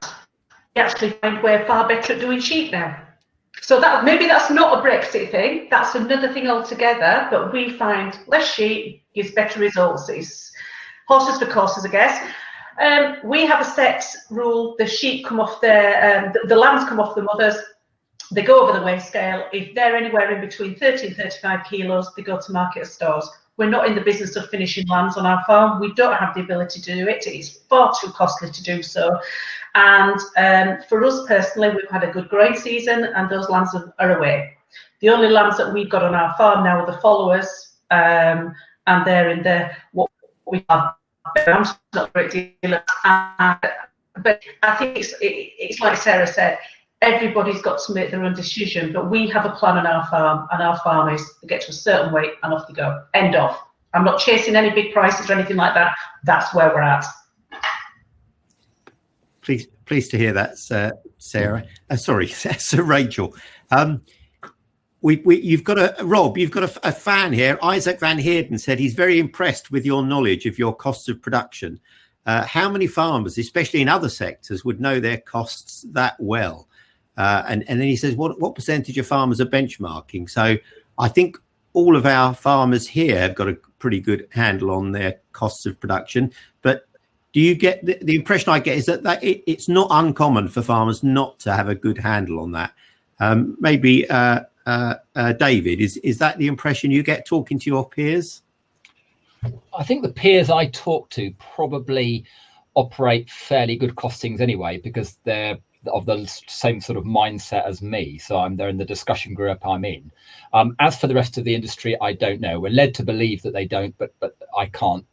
actually find we're far better at doing sheep now. So that maybe that's not a Brexit thing. That's another thing altogether. But we find less sheep gives better results. It's horses for courses, I guess. We have a set rule. The sheep come off the lambs come off the mothers. They go over the weigh scale. If they're anywhere in between 30 and 35 kilos, they go to market or stores. We're not in the business of finishing lambs on our farm. We don't have the ability to do it. It's far too costly to do so. And for us personally, we've had a good growing season, and those lambs are away. The only lambs that we've got on our farm now are the followers, and they're in what we have. Not a great deal, but I think it's like Sarah said. Everybody's got to make their own decision, but we have a plan on our farm, and our farmers get to a certain weight and off they go. End of. I'm not chasing any big prices or anything like that. That's where we're at. Pleased to hear that, Sarah. Sorry, Sir Rachel. You've got a fan here. Isaac Van Heerden said he's very impressed with your knowledge of your costs of production. How many farmers, especially in other sectors, would know their costs that well? And then he says, what percentage of farmers are benchmarking? So I think all of our farmers here have got a pretty good handle on their costs of production. But do you get the impression I get is that it's not uncommon for farmers not to have a good handle on that? Maybe David, is that the impression you get talking to your peers? I think the peers I talk to probably operate fairly good costings anyway, because they're of the same sort of mindset as me. So they're in the discussion group I'm in. As for the rest of the industry, I don't know. We're led to believe that they don't, but I can't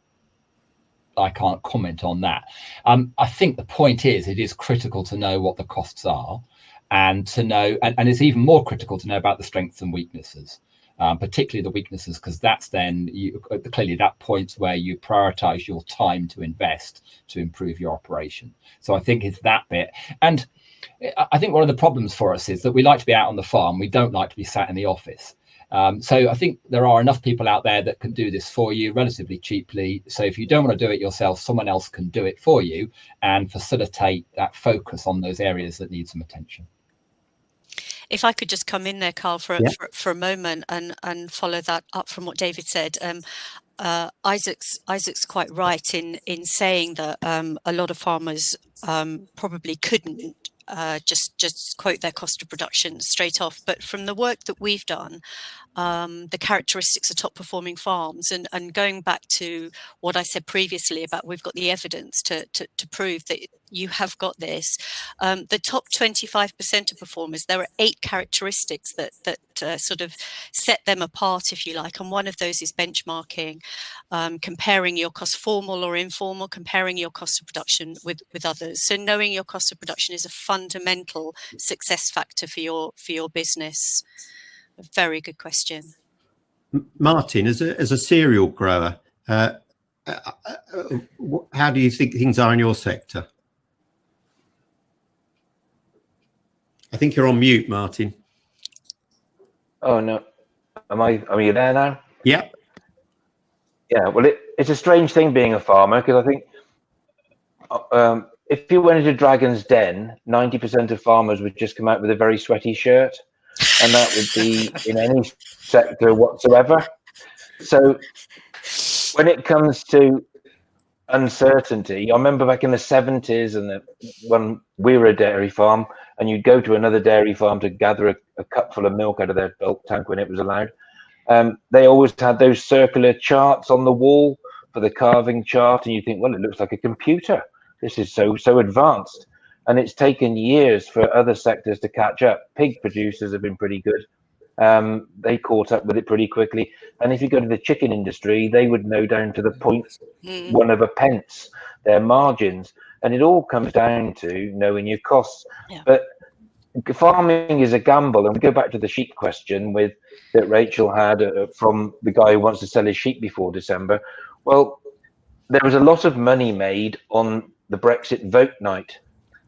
comment on that. I think the point is it is critical to know what the costs are. and to know, and it's even more critical to know about the strengths and weaknesses. Particularly the weaknesses, because that's then clearly that points where you prioritize your time to invest to improve your operation. So I think it's that bit. And I think one of the problems for us is that we like to be out on the farm. We don't like to be sat in the office. So I think there are enough people out there that can do this for you relatively cheaply. So if you don't want to do it yourself, someone else can do it for you and facilitate that focus on those areas that need some attention. If I could just come in there, Carl, for a moment and follow that up from what David said. Isaac's quite right in saying that a lot of farmers probably couldn't just quote their cost of production straight off. But from the work that we've done, the characteristics of top performing farms, and going back to what I said previously about we've got the evidence to prove that you have got this. The top 25% of performers, there are 8 characteristics that sort of set them apart, if you like, and one of those is benchmarking, comparing your cost, formal or informal, comparing your cost of production with others. So knowing your cost of production is a fundamental success factor for your business. A very good question. Martin, as a cereal grower, how do you think things are in your sector? I think you're on mute, Martin. Oh no, are you there now? Yeah. Yeah. Well, it's a strange thing being a farmer, because I think if you went into Dragon's Den, 90% of farmers would just come out with a very sweaty shirt, and that would be in any sector whatsoever. So when it comes to uncertainty, I remember back in the 70s, and when we were a dairy farm, and you'd go to another dairy farm to gather a cupful of milk out of their bulk tank when it was allowed. They always had those circular charts on the wall for the calving chart, and you think, well, it looks like a computer. This is so advanced. And it's taken years for other sectors to catch up. Pig producers have been pretty good. They caught up with it pretty quickly. And if you go to the chicken industry, they would know down to the 0.1 of a pence their margins. And it all comes down to knowing your costs. Yeah. But farming is a gamble. And we go back to the sheep question that Rachel had from the guy who wants to sell his sheep before December. Well, there was a lot of money made on the Brexit vote night.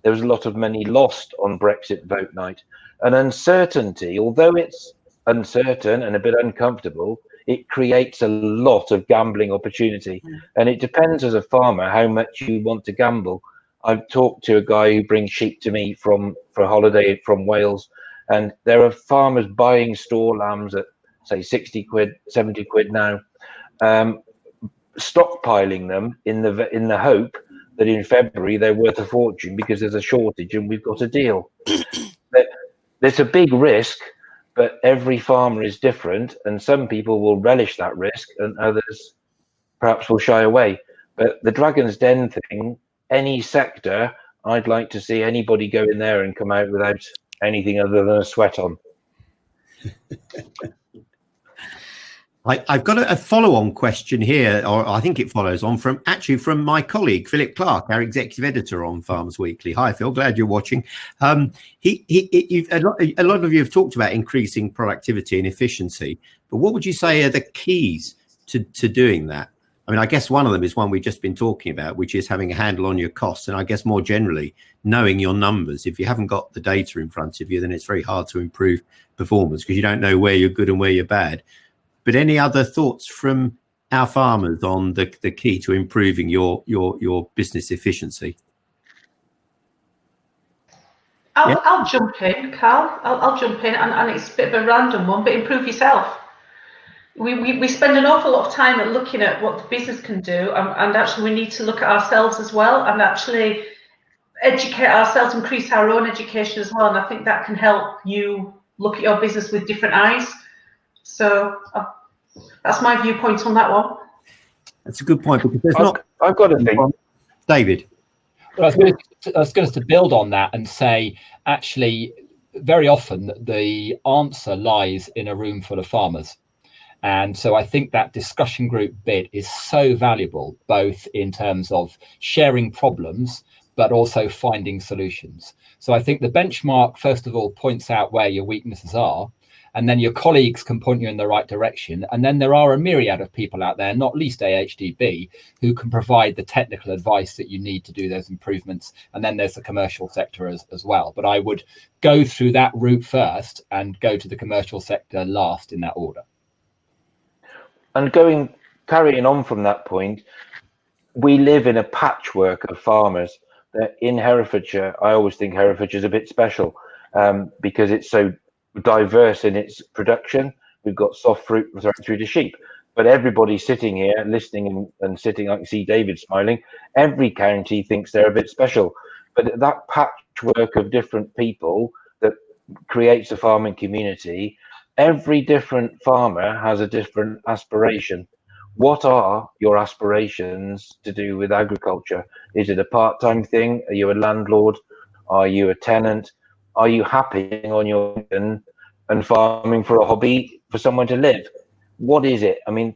There was a lot of money lost on Brexit vote night. And uncertainty, although it's uncertain and a bit uncomfortable, it creates a lot of gambling opportunity. And it depends as a farmer how much you want to gamble. I've talked to a guy who brings sheep to me for a holiday from Wales, and there are farmers buying store lambs at, say, 60 quid, 70 quid now, stockpiling them in the hope that in February they're worth a fortune because there's a shortage and we've got a deal. There's a big risk, but every farmer is different, and some people will relish that risk and others perhaps will shy away. But the Dragon's Den thing, any sector, I'd like to see anybody go in there and come out without anything other than a sweat on. I've got a follow-on question here, or I think it follows on from my colleague Philip Clark, our executive editor on Farmers Weekly. Hi, Phil. Glad you're watching. A lot of you have talked about increasing productivity and efficiency, but what would you say are the keys to doing that? I mean, I guess one of them is one we've just been talking about, which is having a handle on your costs, and I guess more generally knowing your numbers. If you haven't got the data in front of you, then it's very hard to improve performance because you don't know where you're good and where you're bad. But any other thoughts from our farmers on the key to improving your business efficiency? I'll jump in, Carl. I'll jump in, and it's a bit of a random one, but improve yourself. We spend an awful lot of time at looking at what the business can do, and actually we need to look at ourselves as well, and actually educate ourselves, increase our own education as well. And I think that can help you look at your business with different eyes. So that's my viewpoint on that one. That's a good point, because there's I've got a thing. David. Well, I was going to build on that and say, actually, very often the answer lies in a room full of farmers. And so I think that discussion group bit is so valuable, both in terms of sharing problems, but also finding solutions. So I think the benchmark, first of all, points out where your weaknesses are, and then your colleagues can point you in the right direction. And then there are a myriad of people out there, not least AHDB, who can provide the technical advice that you need to do those improvements. And then there's the commercial sector as well. But I would go through that route first and go to the commercial sector last in that order. And carrying on from that point, we live in a patchwork of farmers. In Herefordshire, I always think Herefordshire is a bit special because it's so diverse in its production. We've got soft fruit through to sheep, but everybody sitting here listening and sitting, I can see David smiling. Every county thinks they're a bit special, but that patchwork of different people that creates a farming community, every different farmer has a different aspiration. What are your aspirations to do with agriculture? Is it a part-time thing? Are you a landlord? Are you a tenant? Are you happy on your own and farming for a hobby for someone to live? What is it? I mean,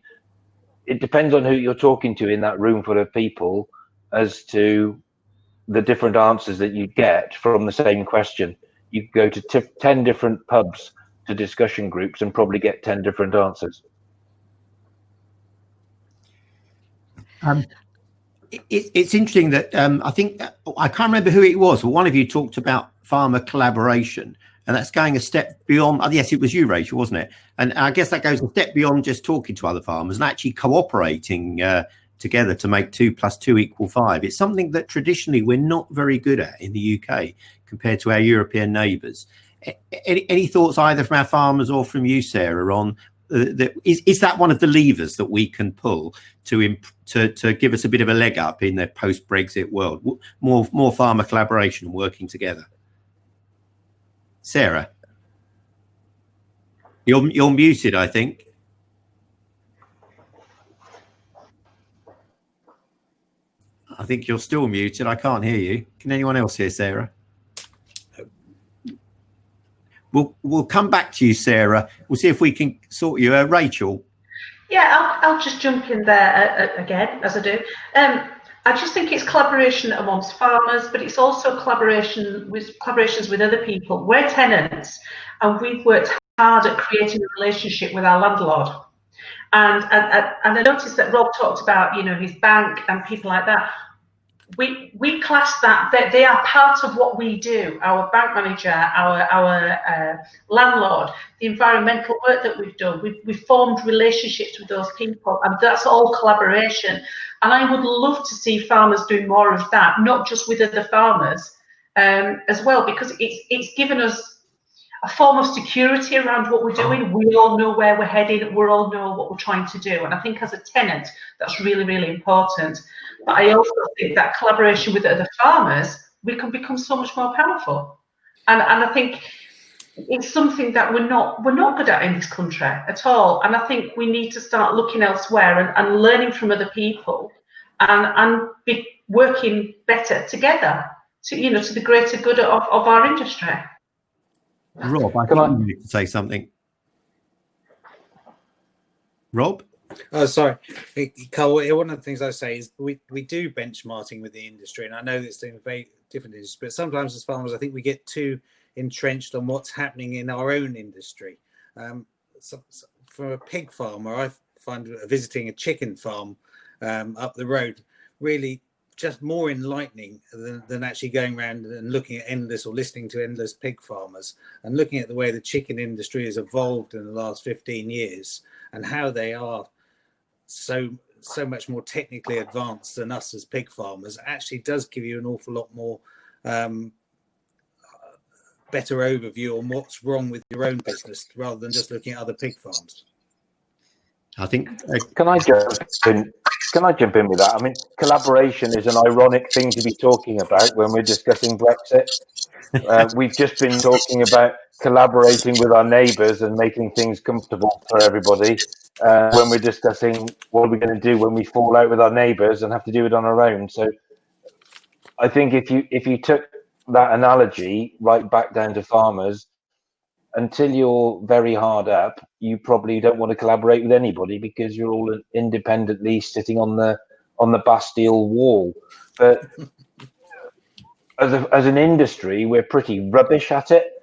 it depends on who you're talking to in that room full of people as to the different answers that you get from the same question. You go to 10 different pubs to discussion groups and probably get 10 different answers. It's interesting that I think I can't remember who it was, but one of you talked about farmer collaboration, and that's going a step beyond. Oh, yes, it was you, Rachel, wasn't it? And I guess that goes a step beyond just talking to other farmers and actually cooperating together to make 2 + 2 = 5. It's something that traditionally we're not very good at in the UK compared to our European neighbours. Any thoughts either from our farmers or from you, Sarah, on is that one of the levers that we can pull to give us a bit of a leg up in the post-Brexit world? More farmer collaboration and working together. Sarah, you're muted, I think. I think you're still muted. I can't hear you. Can anyone else hear Sarah? We'll come back to you, Sarah. We'll see if we can sort you. Rachel. Yeah, I'll just jump in there again, as I do. I just think it's collaboration amongst farmers, but it's also collaborations with other people. We're tenants, and we've worked hard at creating a relationship with our landlord. And I noticed that Rob talked about, his bank and people like that. We class that they are part of what we do. Our bank manager, our landlord, the environmental work that we've done. We've formed relationships with those people, and that's all collaboration. And I would love to see farmers doing more of that, not just with other farmers as well, because it's given us a form of security around what we're doing. We all know where we're heading. We all know what we're trying to do. And I think as a tenant, that's really, really important. But I also think that collaboration with other farmers, we can become so much more powerful. And I think it's something that we're not good at in this country at all. And I think we need to start looking elsewhere and learning from other people and be working better together to the greater good of our industry. Rob, I think you need to say something. Rob? Oh, sorry, Carl. One of the things I say is we do benchmarking with the industry, and I know it's in very different industries, but sometimes as farmers, I think we get too entrenched on what's happening in our own industry. So for a pig farmer, I find visiting a chicken farm up the road really just more enlightening than actually going around and looking at listening to endless pig farmers and looking at the way the chicken industry has evolved in the last 15 years and how they are so much more technically advanced than us as pig farmers actually does give you an awful lot more better overview on what's wrong with your own business rather than just looking at other pig farms. I think. Can I jump in with that? I mean, collaboration is an ironic thing to be talking about when we're discussing Brexit. We've just been talking about collaborating with our neighbours and making things comfortable for everybody. When we're discussing what are we going to do when we fall out with our neighbours and have to do it on our own. So I think if you took that analogy right back down to farmers, until you're very hard up, you probably don't want to collaborate with anybody because you're all independently sitting on the Bastille wall. But as an industry, we're pretty rubbish at it.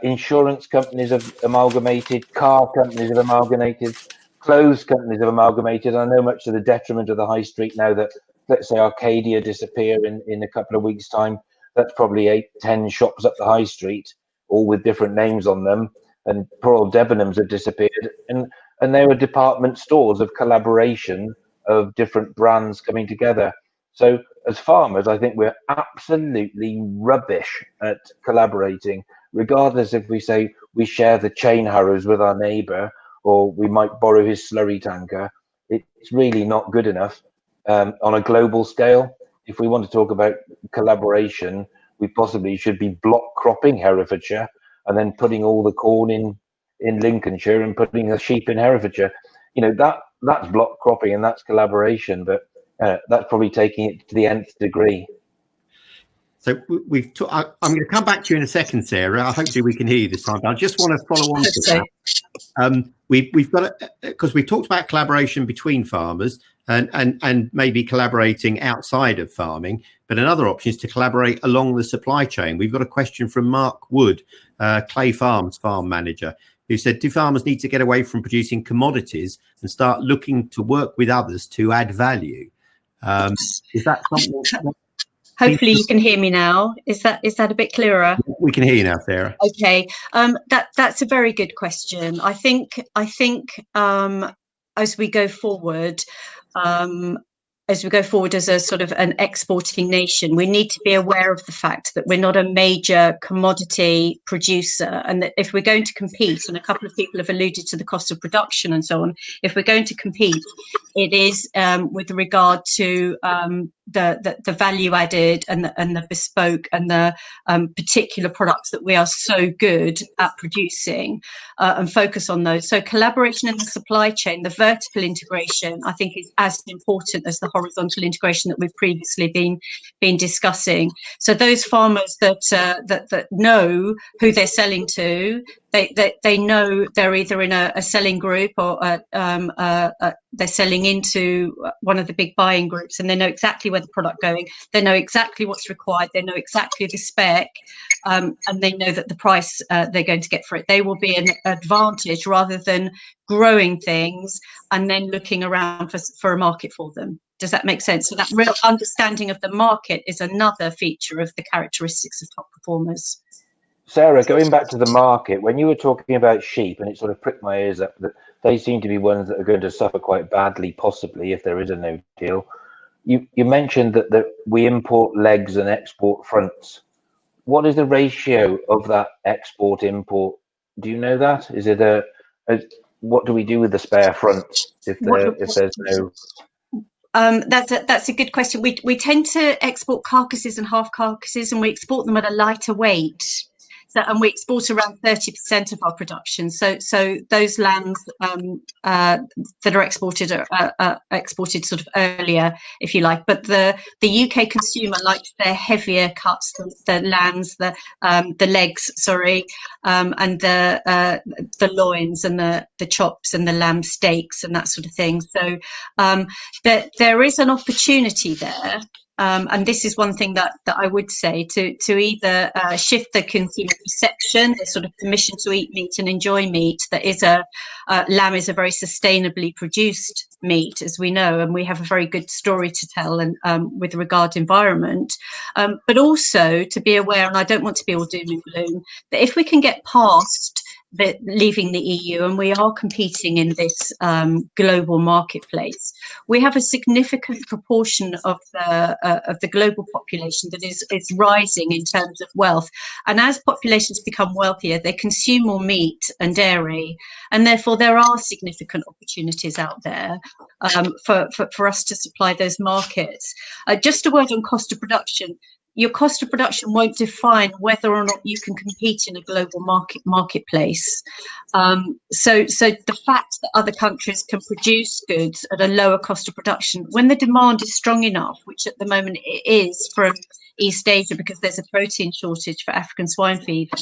Insurance companies have amalgamated, car companies have amalgamated, clothes companies have amalgamated. I know much to the detriment of the high street now that, let's say, Arcadia disappear in a couple of weeks' time. That's probably 8-10 shops up the high street, all with different names on them. And poor old Debenhams have disappeared. And they were department stores of collaboration of different brands coming together. So as farmers, I think we're absolutely rubbish at collaborating, regardless if we say we share the chain harrows with our neighbour or we might borrow his slurry tanker. It's really not good enough on a global scale. If we want to talk about collaboration, we possibly should be block cropping Herefordshire and then putting all the corn in Lincolnshire and putting the sheep in Herefordshire. You know, that's block cropping and that's collaboration, but that's probably taking it to the nth degree. So I'm going to come back to you in a second, Sarah. Hopefully we can hear you this time. But I just want to follow on to that. We've got because we've talked about collaboration between farmers and maybe collaborating outside of farming. But another option is to collaborate along the supply chain. We've got a question from Mark Wood, Clay Farms farm manager, who said, do farmers need to get away from producing commodities and start looking to work with others to add value? Is that something? Hopefully you can hear me now. Is that a bit clearer? We can hear you now, Sarah. Okay, that's a very good question. I think as we go forward, as a sort of an exporting nation, we need to be aware of the fact that we're not a major commodity producer, and that if we're going to compete, and a couple of people have alluded to the cost of production and so on, if we're going to compete, it is with regard to the value added and the bespoke and the particular products that we are so good at producing, and focus on those. So collaboration in the supply chain, the vertical integration, I think is as important as the horizontal integration that we've previously been discussing. So those farmers that know who they're selling to, they know they're either in a selling group or they're selling into one of the big buying groups, and they know exactly where the product going. They know exactly what's required. They know exactly the spec, and they know that the price they're going to get for it. They will be an advantage rather than growing things and then looking around for a market for them. Does that make sense? So that real understanding of the market is another feature of the characteristics of top performers. Sarah, going back to the market, when you were talking about sheep, and it sort of pricked my ears up, that they seem to be ones that are going to suffer quite badly, possibly, if there is a no deal. You mentioned that we import legs and export fronts. What is the ratio of that export-import? Do you know that? Is it what do we do with the spare fronts if there's no... That's a good question. We tend to export carcasses and half carcasses, and we export them at a lighter weight. So, and we export around 30% of our production. So those lambs that are exported are exported sort of earlier, if you like. But the UK consumer likes their heavier cuts, the lambs, the legs, sorry, and the loins and the chops and the lamb steaks and that sort of thing. So there is an opportunity there. And this is one thing that I would say, to either shift the consumer perception, the sort of permission to eat meat and enjoy meat, that is lamb is a very sustainably produced meat, as we know, and we have a very good story to tell and with regard to environment, but also to be aware, and I don't want to be all doom and gloom, that if we can get past leaving the EU and we are competing in this global marketplace, we have a significant proportion of the global population that is rising in terms of wealth, and as populations become wealthier, they consume more meat and dairy, and therefore there are significant opportunities out there for us to supply those markets. Just a word on cost of production. Your cost of production won't define whether or not you can compete in a global marketplace. So the fact that other countries can produce goods at a lower cost of production, when the demand is strong enough, which at the moment it is from East Asia because there's a protein shortage for African swine fever,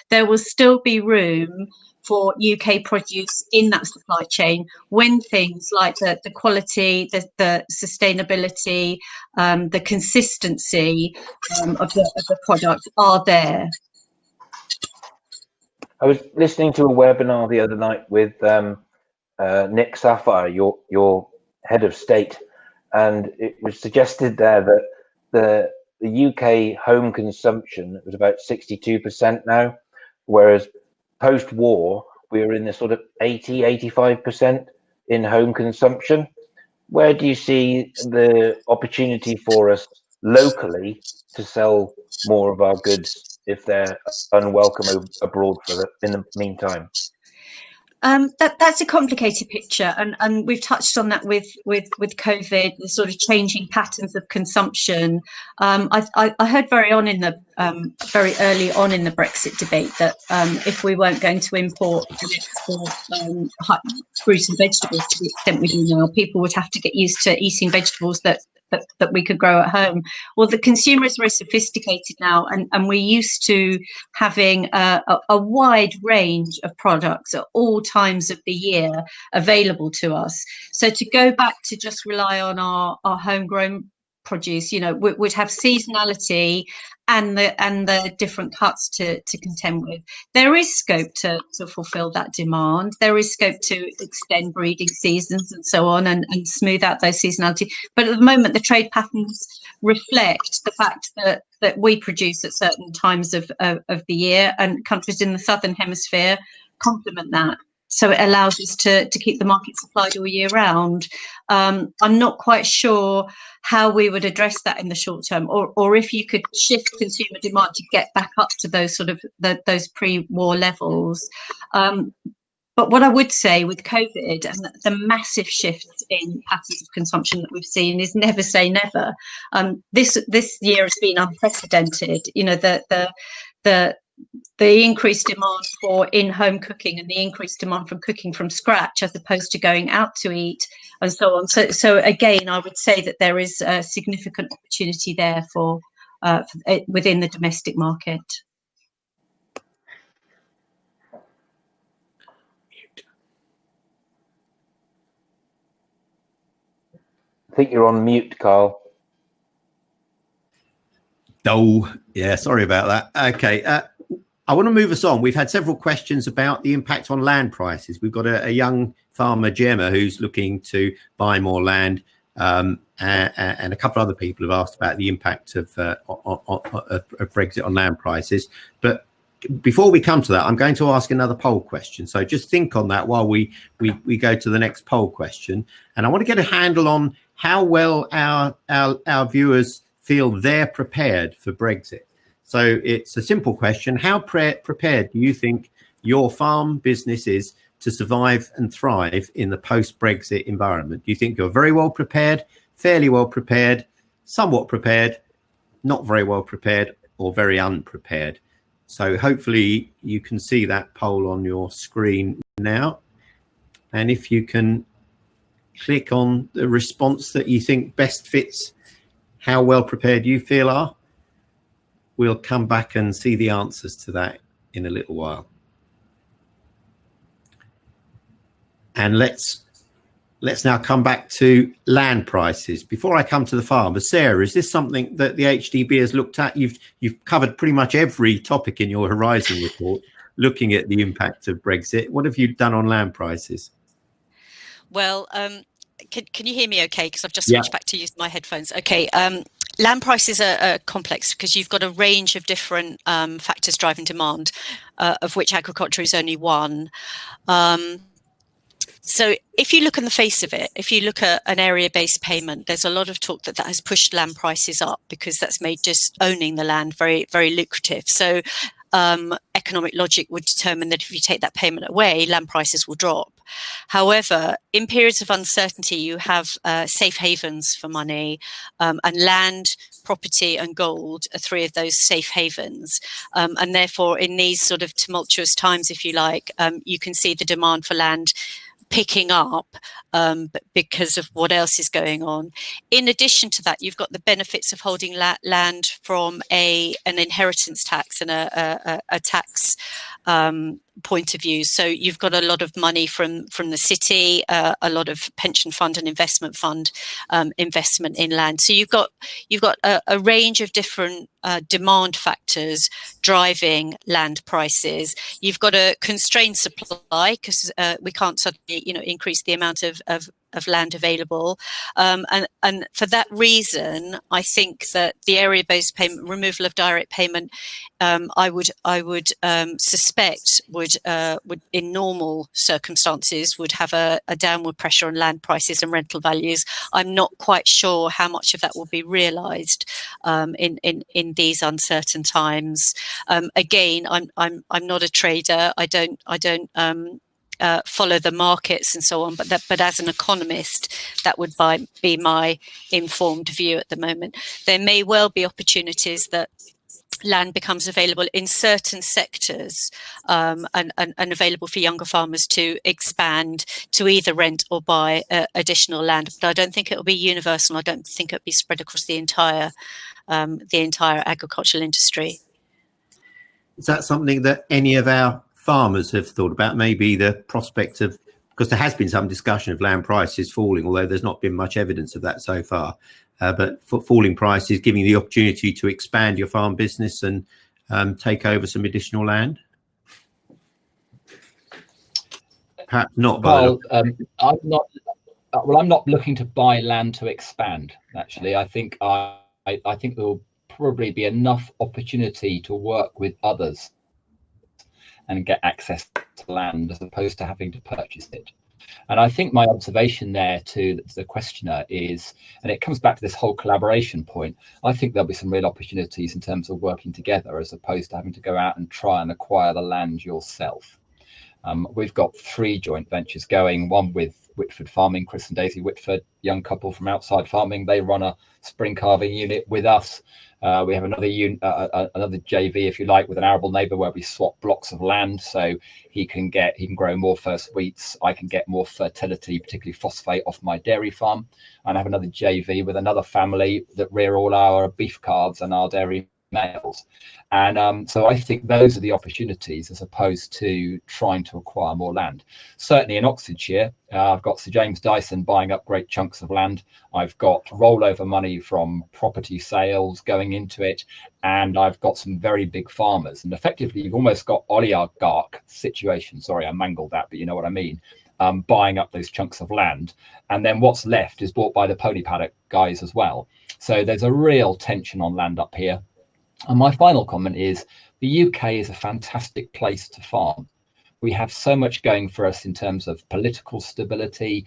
there will still be room for UK produce in that supply chain when things like the quality, the sustainability, the consistency of the product are there. I was listening to a webinar the other night with Nick Sapphire, your head of state, and it was suggested there that the UK home consumption was about 62% now, whereas post-war we were in the sort of 85% in home consumption. Where do you see the opportunity for us locally to sell more of our goods if they're unwelcome abroad in the meantime? That's a complicated picture, and we've touched on that with COVID, the sort of changing patterns of consumption. I heard very early on in the Brexit debate that if we weren't going to import and export fruits and vegetables to the extent we do now, people would have to get used to eating vegetables that we could grow at home. Well, the consumer is very sophisticated now, and we're used to having a wide range of products at all times of the year available to us. So to go back to just rely on our homegrown produce, would have seasonality and the different cuts to contend with. There is scope to fulfill that demand. There is scope to extend breeding seasons and so on and smooth out those seasonality. But at the moment, the trade patterns reflect the fact that we produce at certain times of the year, and countries in the southern hemisphere complement that. So it allows us to keep the market supplied all year round. I'm not quite sure how we would address that in the short term, or if you could shift consumer demand to get back up to those sort of those pre-war levels. But what I would say with COVID and the massive shifts in patterns of consumption that we've seen is never say never. This year has been unprecedented. The increased demand for in-home cooking and the increased demand from cooking from scratch as opposed to going out to eat and so on. So again, I would say that there is a significant opportunity there for within the domestic market. I think you're on mute, Carl. Oh, yeah, sorry about that. Okay, I want to move us on. We've had several questions about the impact on land prices. We've got a young farmer, Gemma, who's looking to buy more land, and a couple of other people have asked about the impact of Brexit on land prices. But before we come to that, I'm going to ask another poll question. So just think on that while we go to the next poll question. And I want to get a handle on how well our viewers feel they're prepared for Brexit. So it's a simple question. How prepared do you think your farm business is to survive and thrive in the post-Brexit environment? Do you think you're very well prepared, fairly well prepared, somewhat prepared, not very well prepared, or very unprepared? So hopefully you can see that poll on your screen now. And if you can click on the response that you think best fits how well prepared you feel are, we'll come back and see the answers to that in a little while. And let's now come back to land prices. Before I come to the farmers, Sarah, is this something that the HDB has looked at? You've covered pretty much every topic in your Horizon report, looking at the impact of Brexit. What have you done on land prices? Well, can you hear me okay? Because I've just switched back to use my headphones. Okay. Land prices are complex because you've got a range of different factors driving demand, of which agriculture is only one. So if you look on the face of it, if you look at an area-based payment, there's a lot of talk that has pushed land prices up because that's made just owning the land very, very lucrative. So economic logic would determine that if you take that payment away, land prices will drop. However, in periods of uncertainty, you have safe havens for money, and land, property and gold are three of those safe havens. And therefore, in these sort of tumultuous times, if you like, you can see the demand for land picking up because of what else is going on. In addition to that, you've got the benefits of holding land from an inheritance tax and a tax point of view. So you've got a lot of money from the city, a lot of pension fund and investment fund investment in land. So you've got a range of different demand factors driving land prices. You've got a constrained supply because we can't suddenly increase the amount of land available, and for that reason, I think that the area-based payment, removal of direct payment, I would suspect would in normal circumstances would have a downward pressure on land prices and rental values. I'm not quite sure how much of that will be realised in these uncertain times. Again, I'm not a trader. I don't follow the markets and so on, but as an economist, that would be my informed view at the moment. There may well be opportunities that land becomes available in certain sectors and available for younger farmers to expand, to either rent or buy additional land. But I don't think it will be universal. I don't think it will be spread across the entire agricultural industry. Is that something that any of our farmers have thought about? Maybe the prospect of, because there has been some discussion of land prices falling, although there's not been much evidence of that so far. But for falling prices, giving you the opportunity to expand your farm business and take over some additional land? Perhaps not. Well, I'm not looking to buy land to expand. Actually, I think there will probably be enough opportunity to work with others and get access to land as opposed to having to purchase it. And I think my observation there to the questioner is, and it comes back to this whole collaboration point, I think there'll be some real opportunities in terms of working together as opposed to having to go out and try and acquire the land yourself. We've got 3 joint ventures going, one with Whitford Farming, Chris and Daisy Whitford, young couple from Outside Farming. They run a spring carving unit with us. We have another JV, if you like, with an arable neighbour where we swap blocks of land, so he can grow more first wheats. I can get more fertility, particularly phosphate, off my dairy farm. And I have another JV with another family that rear all our beef calves and our dairy males. And so I think those are the opportunities as opposed to trying to acquire more land. Certainly in Oxfordshire, I've got Sir James Dyson buying up great chunks of land. I've got rollover money from property sales going into it, and I've got some very big farmers. And effectively, you've almost got oligarch situation. Sorry, I mangled that, but you know what I mean. Buying up those chunks of land, and then what's left is bought by the pony paddock guys as well. So there's a real tension on land up here. And my final comment is the UK is a fantastic place to farm. We have so much going for us in terms of political stability,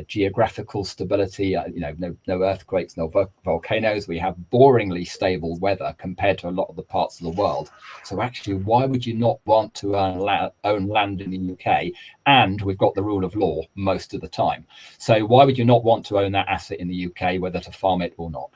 geographical stability, no earthquakes, no volcanoes. We have boringly stable weather compared to a lot of the parts of the world. So actually, why would you not want to own land in the UK? And we've got the rule of law most of the time. So why would you not want to own that asset in the UK, whether to farm it or not?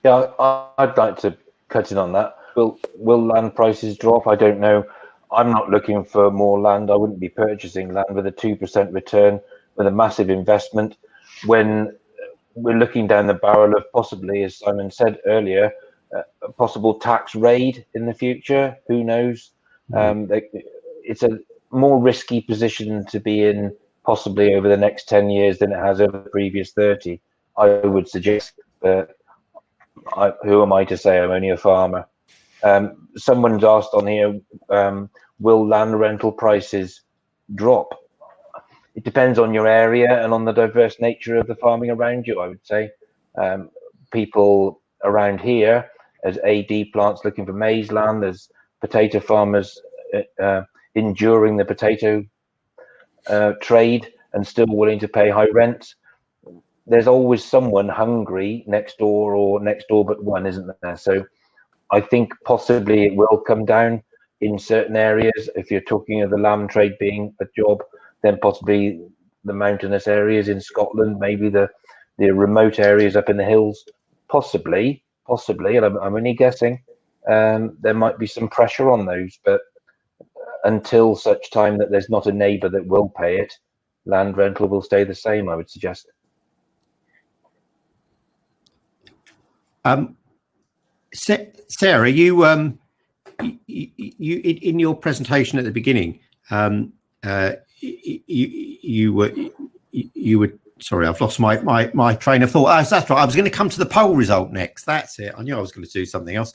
Yeah, I'd like to cut in on that. Will land prices drop? I don't know. I'm not looking for more land. I wouldn't be purchasing land with a 2% return with a massive investment when we're looking down the barrel of possibly, as Simon said earlier, a possible tax raid in the future. Who knows? It's a more risky position to be in possibly over the next 10 years than it has over the previous 30. I would suggest that. Who am I to say? I'm only a farmer. Someone's asked on here, will land rental prices drop? It depends on your area and on the diverse nature of the farming around you, I would say. People around here, as AD plants looking for maize land, there's potato farmers enduring the potato trade and still willing to pay high rents. There's always someone hungry next door or next door but one, isn't there? So I think possibly it will come down in certain areas. If you're talking of the lamb trade being a job, then possibly the mountainous areas in Scotland, maybe the remote areas up in the hills, possibly, and I'm only guessing, there might be some pressure on those. But until such time that there's not a neighbour that will pay it, land rental will stay the same, I would suggest. Sarah, you in your presentation at the beginning, you were sorry, I've lost my train of thought. Oh, that's right. I was going to come to the poll result next. That's it. I knew I was going to do something else.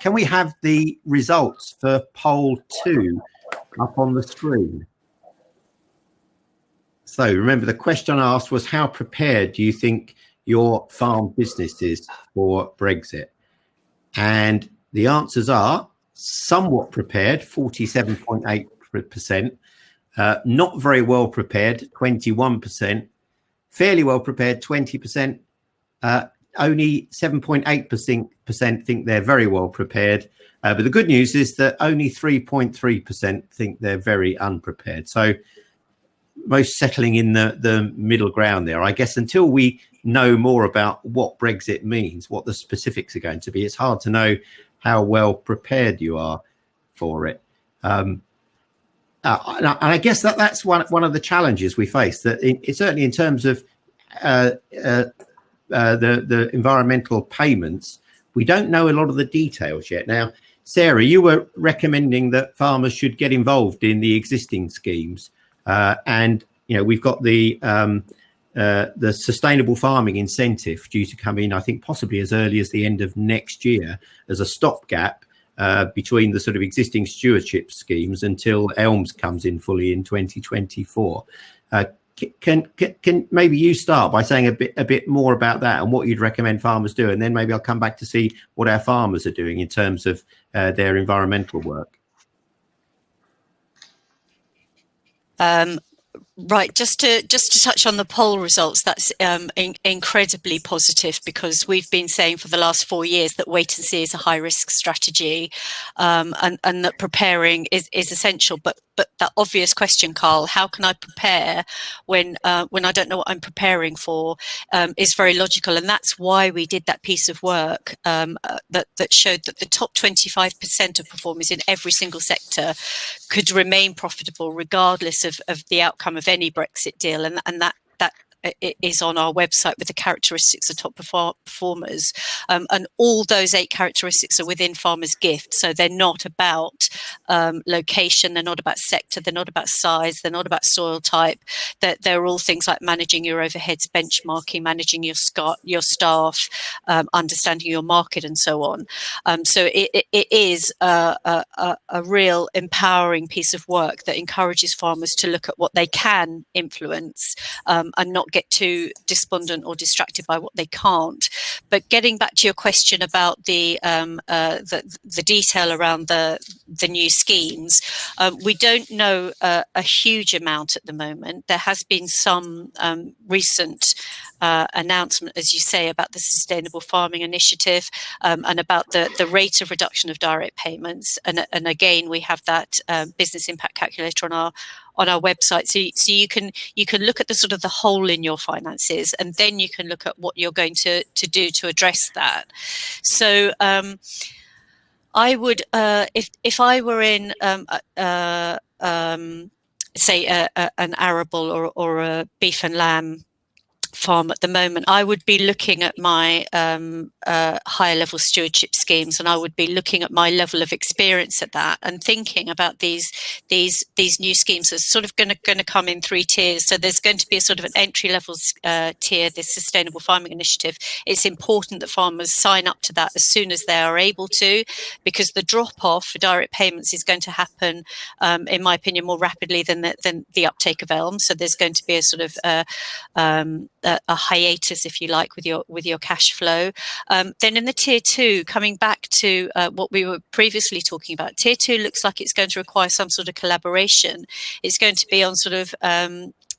Can we have the results for poll 2 up on the screen? So remember, the question I asked was, how prepared do you think your farm business is for Brexit? And the answers are somewhat prepared, 47.8%, not very well prepared, 21%, fairly well prepared, 20%, only 7.8% think they're very well prepared. But the good news is that only 3.3% think they're very unprepared. So most settling in the middle ground there. I guess until we know more about what Brexit means, what the specifics are going to be, it's hard to know how well prepared you are for it. And I guess that's one of the challenges we face, that it's certainly in terms of the environmental payments, we don't know a lot of the details yet. Now, Sarah, you were recommending that farmers should get involved in the existing schemes, and we've got the sustainable farming incentive due to come in, I think possibly as early as the end of next year, as a stopgap between the sort of existing stewardship schemes until ELMS comes in fully in 2024. Can maybe you start by saying a bit more about that and what you'd recommend farmers do, and then maybe I'll come back to see what our farmers are doing in terms of their environmental work. Right, just to touch on the poll results, that's incredibly positive, because we've been saying for the last 4 years that wait and see is a high risk strategy, and that preparing is essential. But that obvious question, Carl, how can I prepare when I don't know what I'm preparing for, is very logical, and that's why we did that piece of work that showed that the top 25% of performers in every single sector could remain profitable regardless of the outcome of any Brexit deal, and that it is on our website with the characteristics of top performers, and all those 8 characteristics are within Farmer's Gift. So they're not about location, they're not about sector, they're not about size, they're not about soil type. They're all things like managing your overheads, benchmarking, managing your staff, understanding your market, and so on. So it is a real empowering piece of work that encourages farmers to look at what they can influence, and not get too despondent or distracted by what they can't. But getting back to your question about the detail around the new schemes, we don't know a huge amount at the moment. There has been some recent announcement, as you say, about the Sustainable Farming Initiative, and about the rate of reduction of direct payments. And again, we have that business impact calculator on our website, so you can look at the sort of the hole in your finances, and then you can look at what you're going to do to address that. So I would, if I were in say an arable or a beef and lamb farm at the moment, I would be looking at my higher level stewardship schemes, and I would be looking at my level of experience at that, and thinking about these new schemes are sort of going to come in 3 tiers. So there's going to be a sort of an entry level tier, this Sustainable Farming Initiative. It's important that farmers sign up to that as soon as they are able to, because the drop off for direct payments is going to happen, in my opinion, more rapidly than the uptake of ELM. So there's going to be a sort of a hiatus, if you like, with your cash flow. Then in the tier 2, coming back to what we were previously talking about, tier 2 looks like it's going to require some sort of collaboration. It's going to be on sort of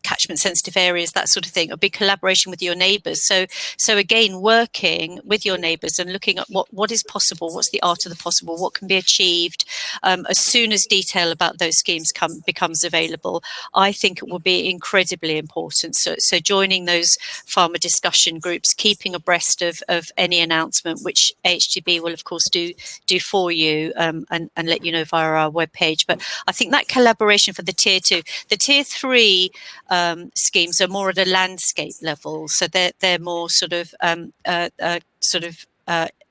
catchment sensitive areas, that sort of thing. It'll be collaboration with your neighbours. So again, working with your neighbours and looking at what is possible, what's the art of the possible, what can be achieved. As soon as detail about those schemes becomes available, I think it will be incredibly important. So joining those farmer discussion groups, keeping abreast of any announcement, which HDB will of course do for you, and let you know via our webpage. But I think that collaboration for the tier 2, the tier 3 schemes are more at a landscape level, so they're more sort of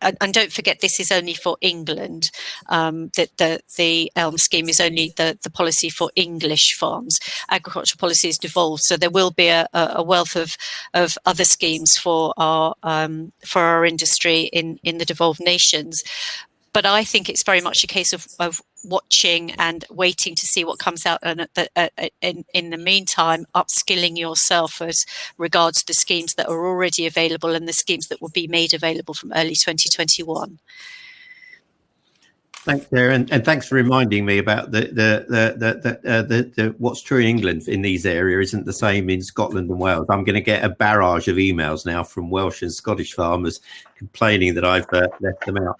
and don't forget, this is only for England, that the ELM scheme is only the policy for English farms. Agricultural policy is devolved, so there will be a wealth of other schemes for our industry in the devolved nations. But I think it's very much a case of watching and waiting to see what comes out, and in the meantime, upskilling yourself as regards the schemes that are already available and the schemes that will be made available from early 2021. Thanks, Sarah, and thanks for reminding me about the what's true in England in these areas isn't the same in Scotland and Wales. I'm going to get a barrage of emails now from Welsh and Scottish farmers complaining that I've left them out.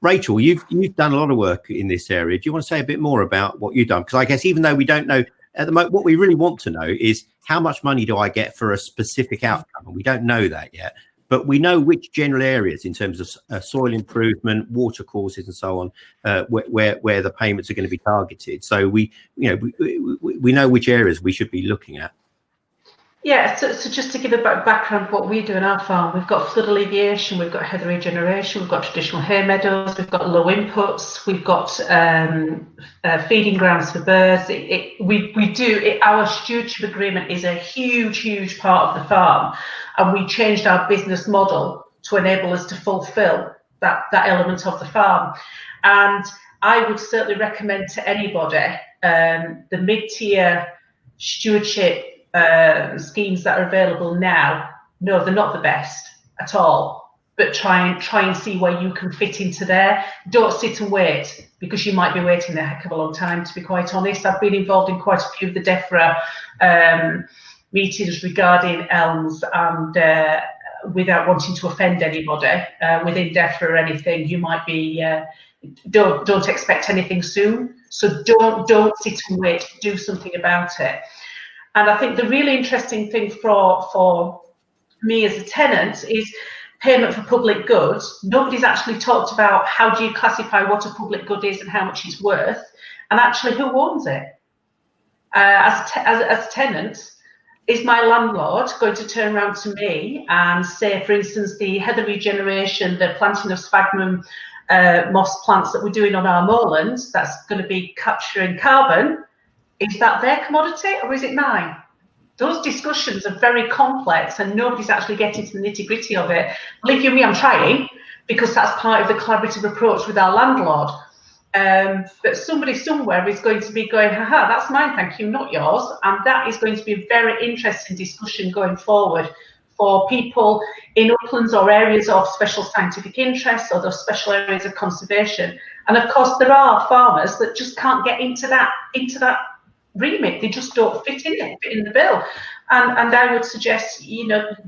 Rachel, you've done a lot of work in this area. Do you want to say a bit more about what you've done? Because I guess even though we don't know at the moment, what we really want to know is how much money do I get for a specific outcome? And we don't know that yet, but we know which general areas in terms of soil improvement, water courses, and so on, where the payments are going to be targeted. So we know which areas we should be looking at. Yeah, so just to give a background of what we do in our farm, we've got flood alleviation, we've got heather regeneration, we've got traditional hay meadows, we've got low inputs, we've got feeding grounds for birds. Our stewardship agreement is a huge part of the farm, and we changed our business model to enable us to fulfil that element of the farm. And I would certainly recommend to anybody the mid-tier stewardship schemes that are available now. No, they're not the best at all, but try and see where you can fit into there. Don't sit and wait, because you might be waiting a heck of a long time, to be quite honest. I've been involved in quite a few of the DEFRA meetings regarding ELMs, and without wanting to offend anybody within DEFRA or anything, you might be don't expect anything soon. So don't sit and wait, do something about it. And I think the really interesting thing for me as a tenant is payment for public goods. Nobody's actually talked about how do you classify what a public good is and how much it's worth, and actually who owns it. As a tenant, is my landlord going to turn around to me and say, for instance, the heather regeneration, the planting of sphagnum moss plants that we're doing on our moorlands, that's going to be capturing carbon, is that their commodity or is it mine? Those discussions are very complex and nobody's actually getting to the nitty-gritty of it. Believe you me, I'm trying, because that's part of the collaborative approach with our landlord. But somebody somewhere is going to be going, haha, that's mine, thank you, not yours. And that is going to be a very interesting discussion going forward for people in uplands or areas of special scientific interest or those special areas of conservation. And of course, there are farmers that just can't get into that remit. They just don't fit in the bill. And I would suggest,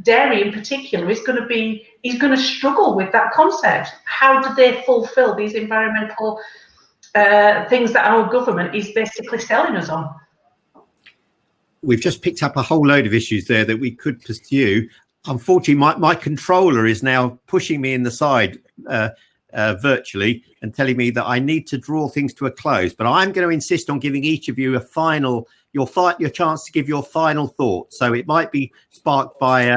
dairy in particular is going to struggle with that concept. How do they fulfill these environmental things that our government is basically selling us on? We've just picked up a whole load of issues there that we could pursue. Unfortunately, my controller is now pushing me in the side virtually and telling me that I need to draw things to a close. But I'm going to insist on giving each of you your chance to give your final thoughts. So it might be sparked by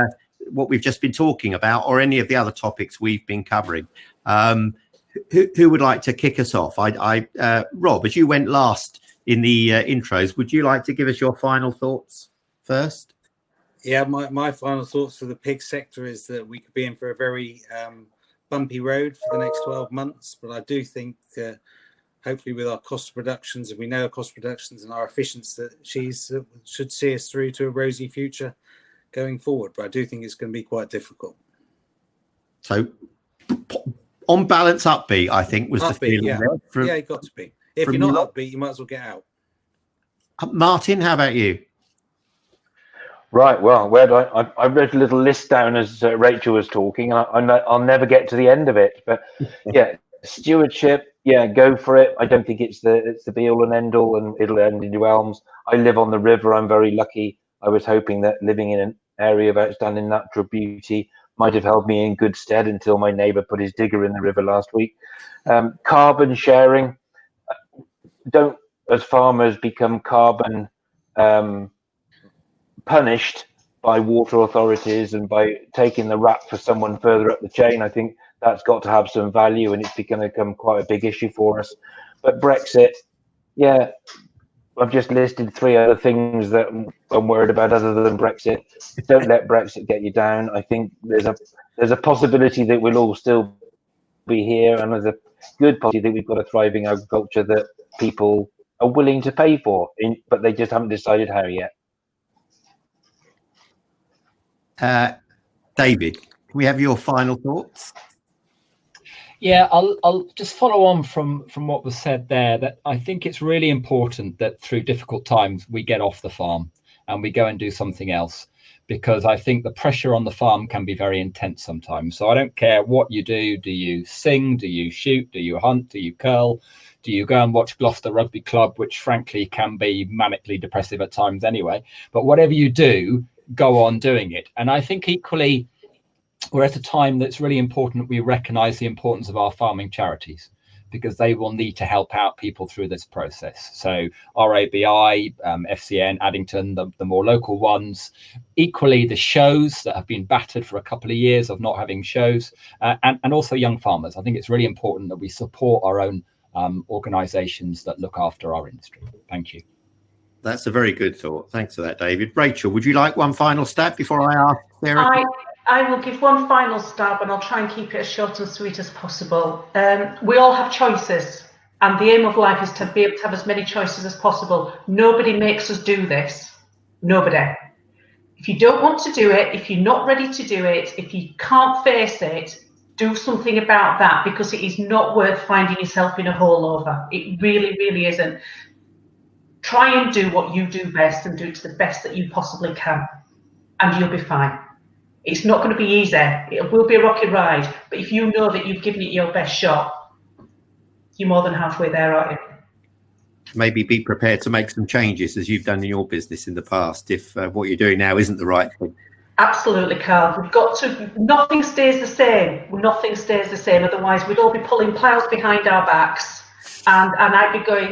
what we've just been talking about or any of the other topics we've been covering. Who would like to kick us off? Rob, as you went last in the intros, would you like to give us your final thoughts first? Yeah, my final thoughts for the pig sector is that we could be in for a very bumpy road for the next 12 months. But I do think hopefully with our cost of productions, and we know our cost of productions and our efficiency, that should see us through to a rosy future going forward. But I do think it's going to be quite difficult. So on balance, upbeat, I think, was the feeling. Yeah, you got to be. If you're not upbeat, you might as well get out. Martin, how about you? Right. Well, where do I wrote a little list down as Rachel was talking, and I'll never get to the end of it. But yeah, stewardship. Yeah, go for it. I don't think it's the be all and end all, and it'll end in ELMs. I live on the river. I'm very lucky. I was hoping that living in an area of outstanding natural beauty might have held me in good stead until my neighbour put his digger in the river last week. Carbon sharing. Don't, as farmers, become carbon punished by water authorities and by taking the rap for someone further up the chain. I think that's got to have some value, and it's going to become quite a big issue for us. But Brexit, yeah, I've just listed 3 other things that I'm worried about other than Brexit. Don't let Brexit get you down. I think there's a possibility that we'll all still be here, and there's a good possibility that we've got a thriving agriculture that people are willing to pay for, but they just haven't decided how yet. David, can we have your final thoughts? Yeah, I'll just follow on from what was said there, that I think it's really important that through difficult times we get off the farm and we go and do something else, because I think the pressure on the farm can be very intense sometimes. So I don't care what you do. Do you sing? Do you shoot? Do you hunt? Do you curl? Do you go and watch Gloucester Rugby Club, which frankly can be manically depressive at times anyway? But whatever you do, go on doing it. And I think equally, we're at a time that's really important that we recognise the importance of our farming charities, because they will need to help out people through this process. So RABI, FCN, Addington, the more local ones. Equally, the shows that have been battered for a couple of years of not having shows, and also young farmers. I think it's really important that we support our own organisations that look after our industry. Thank you. That's a very good thought. Thanks for that, David. Rachel, would you like one final stab before I ask Sarah? I will give one final stab, and I'll try and keep it as short and sweet as possible. We all have choices, and the aim of life is to be able to have as many choices as possible. Nobody makes us do this. Nobody. If you don't want to do it, if you're not ready to do it, if you can't face it, do something about that, because it is not worth finding yourself in a hole over. It really, really isn't. Try and do what you do best, and do it to the best that you possibly can, and you'll be fine. It's not going to be easy. It will be a rocky ride, but if you know that you've given it your best shot, you're more than halfway there, aren't you? Maybe be prepared to make some changes, as you've done in your business in the past, if what you're doing now isn't the right thing. Absolutely, Carl. We've got to, nothing stays the same. Nothing stays the same. Otherwise, we'd all be pulling ploughs behind our backs. And I'd be going,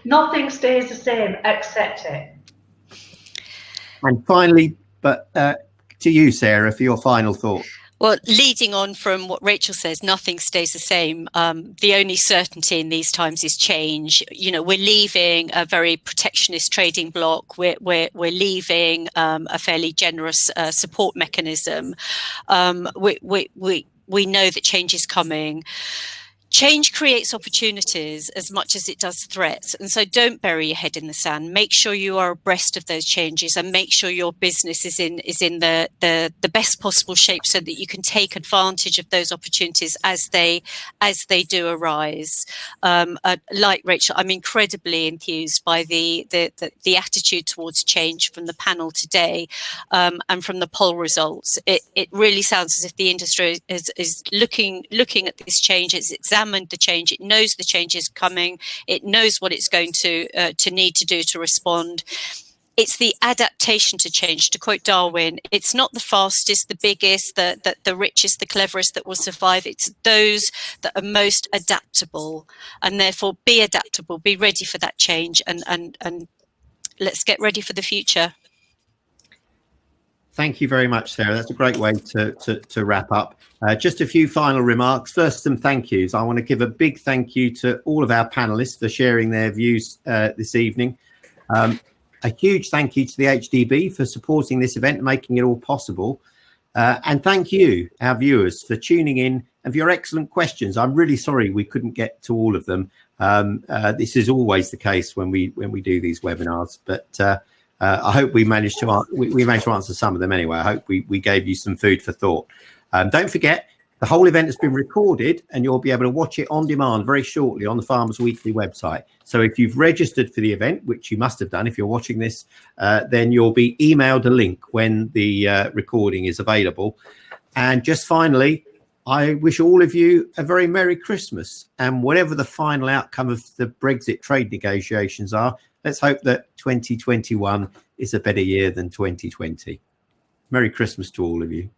nothing stays the same, accept it. And finally, but to you, Sarah, for your final thought. Well, leading on from what Rachel says, nothing stays the same. The only certainty in these times is change. We're leaving a very protectionist trading bloc. We're leaving a fairly generous support mechanism. We know that change is coming. Change creates opportunities as much as it does threats. And so don't bury your head in the sand. Make sure you are abreast of those changes, and make sure your business is in the best possible shape, so that you can take advantage of those opportunities as they do arise. Like Rachel, I'm incredibly enthused by the attitude towards change from the panel today, and from the poll results. It really sounds as if the industry is looking at this change. It's examined the change. It knows the change is coming. It knows what it's going to need to do to respond. It's the adaptation to change. To quote Darwin, it's not the fastest, the biggest, the richest, the cleverest that will survive. It's those that are most adaptable, and therefore be adaptable, be ready for that change, and let's get ready for the future. Thank you very much, Sarah. That's a great way to wrap up. Just a few final remarks. First, some thank yous. I want to give a big thank you to all of our panelists for sharing their views this evening. A huge thank you to the HDB for supporting this event and making it all possible. And thank you, our viewers, for tuning in and for your excellent questions. I'm really sorry we couldn't get to all of them. This is always the case when we do these webinars, but I hope we managed to answer some of them anyway. I hope we gave you some food for thought. Don't forget, the whole event has been recorded, and you'll be able to watch it on demand very shortly on the Farmers Weekly website. So if you've registered for the event, which you must have done if you're watching this, then you'll be emailed a link when the recording is available. And just finally, I wish all of you a very Merry Christmas. And whatever the final outcome of the Brexit trade negotiations are, let's hope that 2021 is a better year than 2020. Merry Christmas to all of you.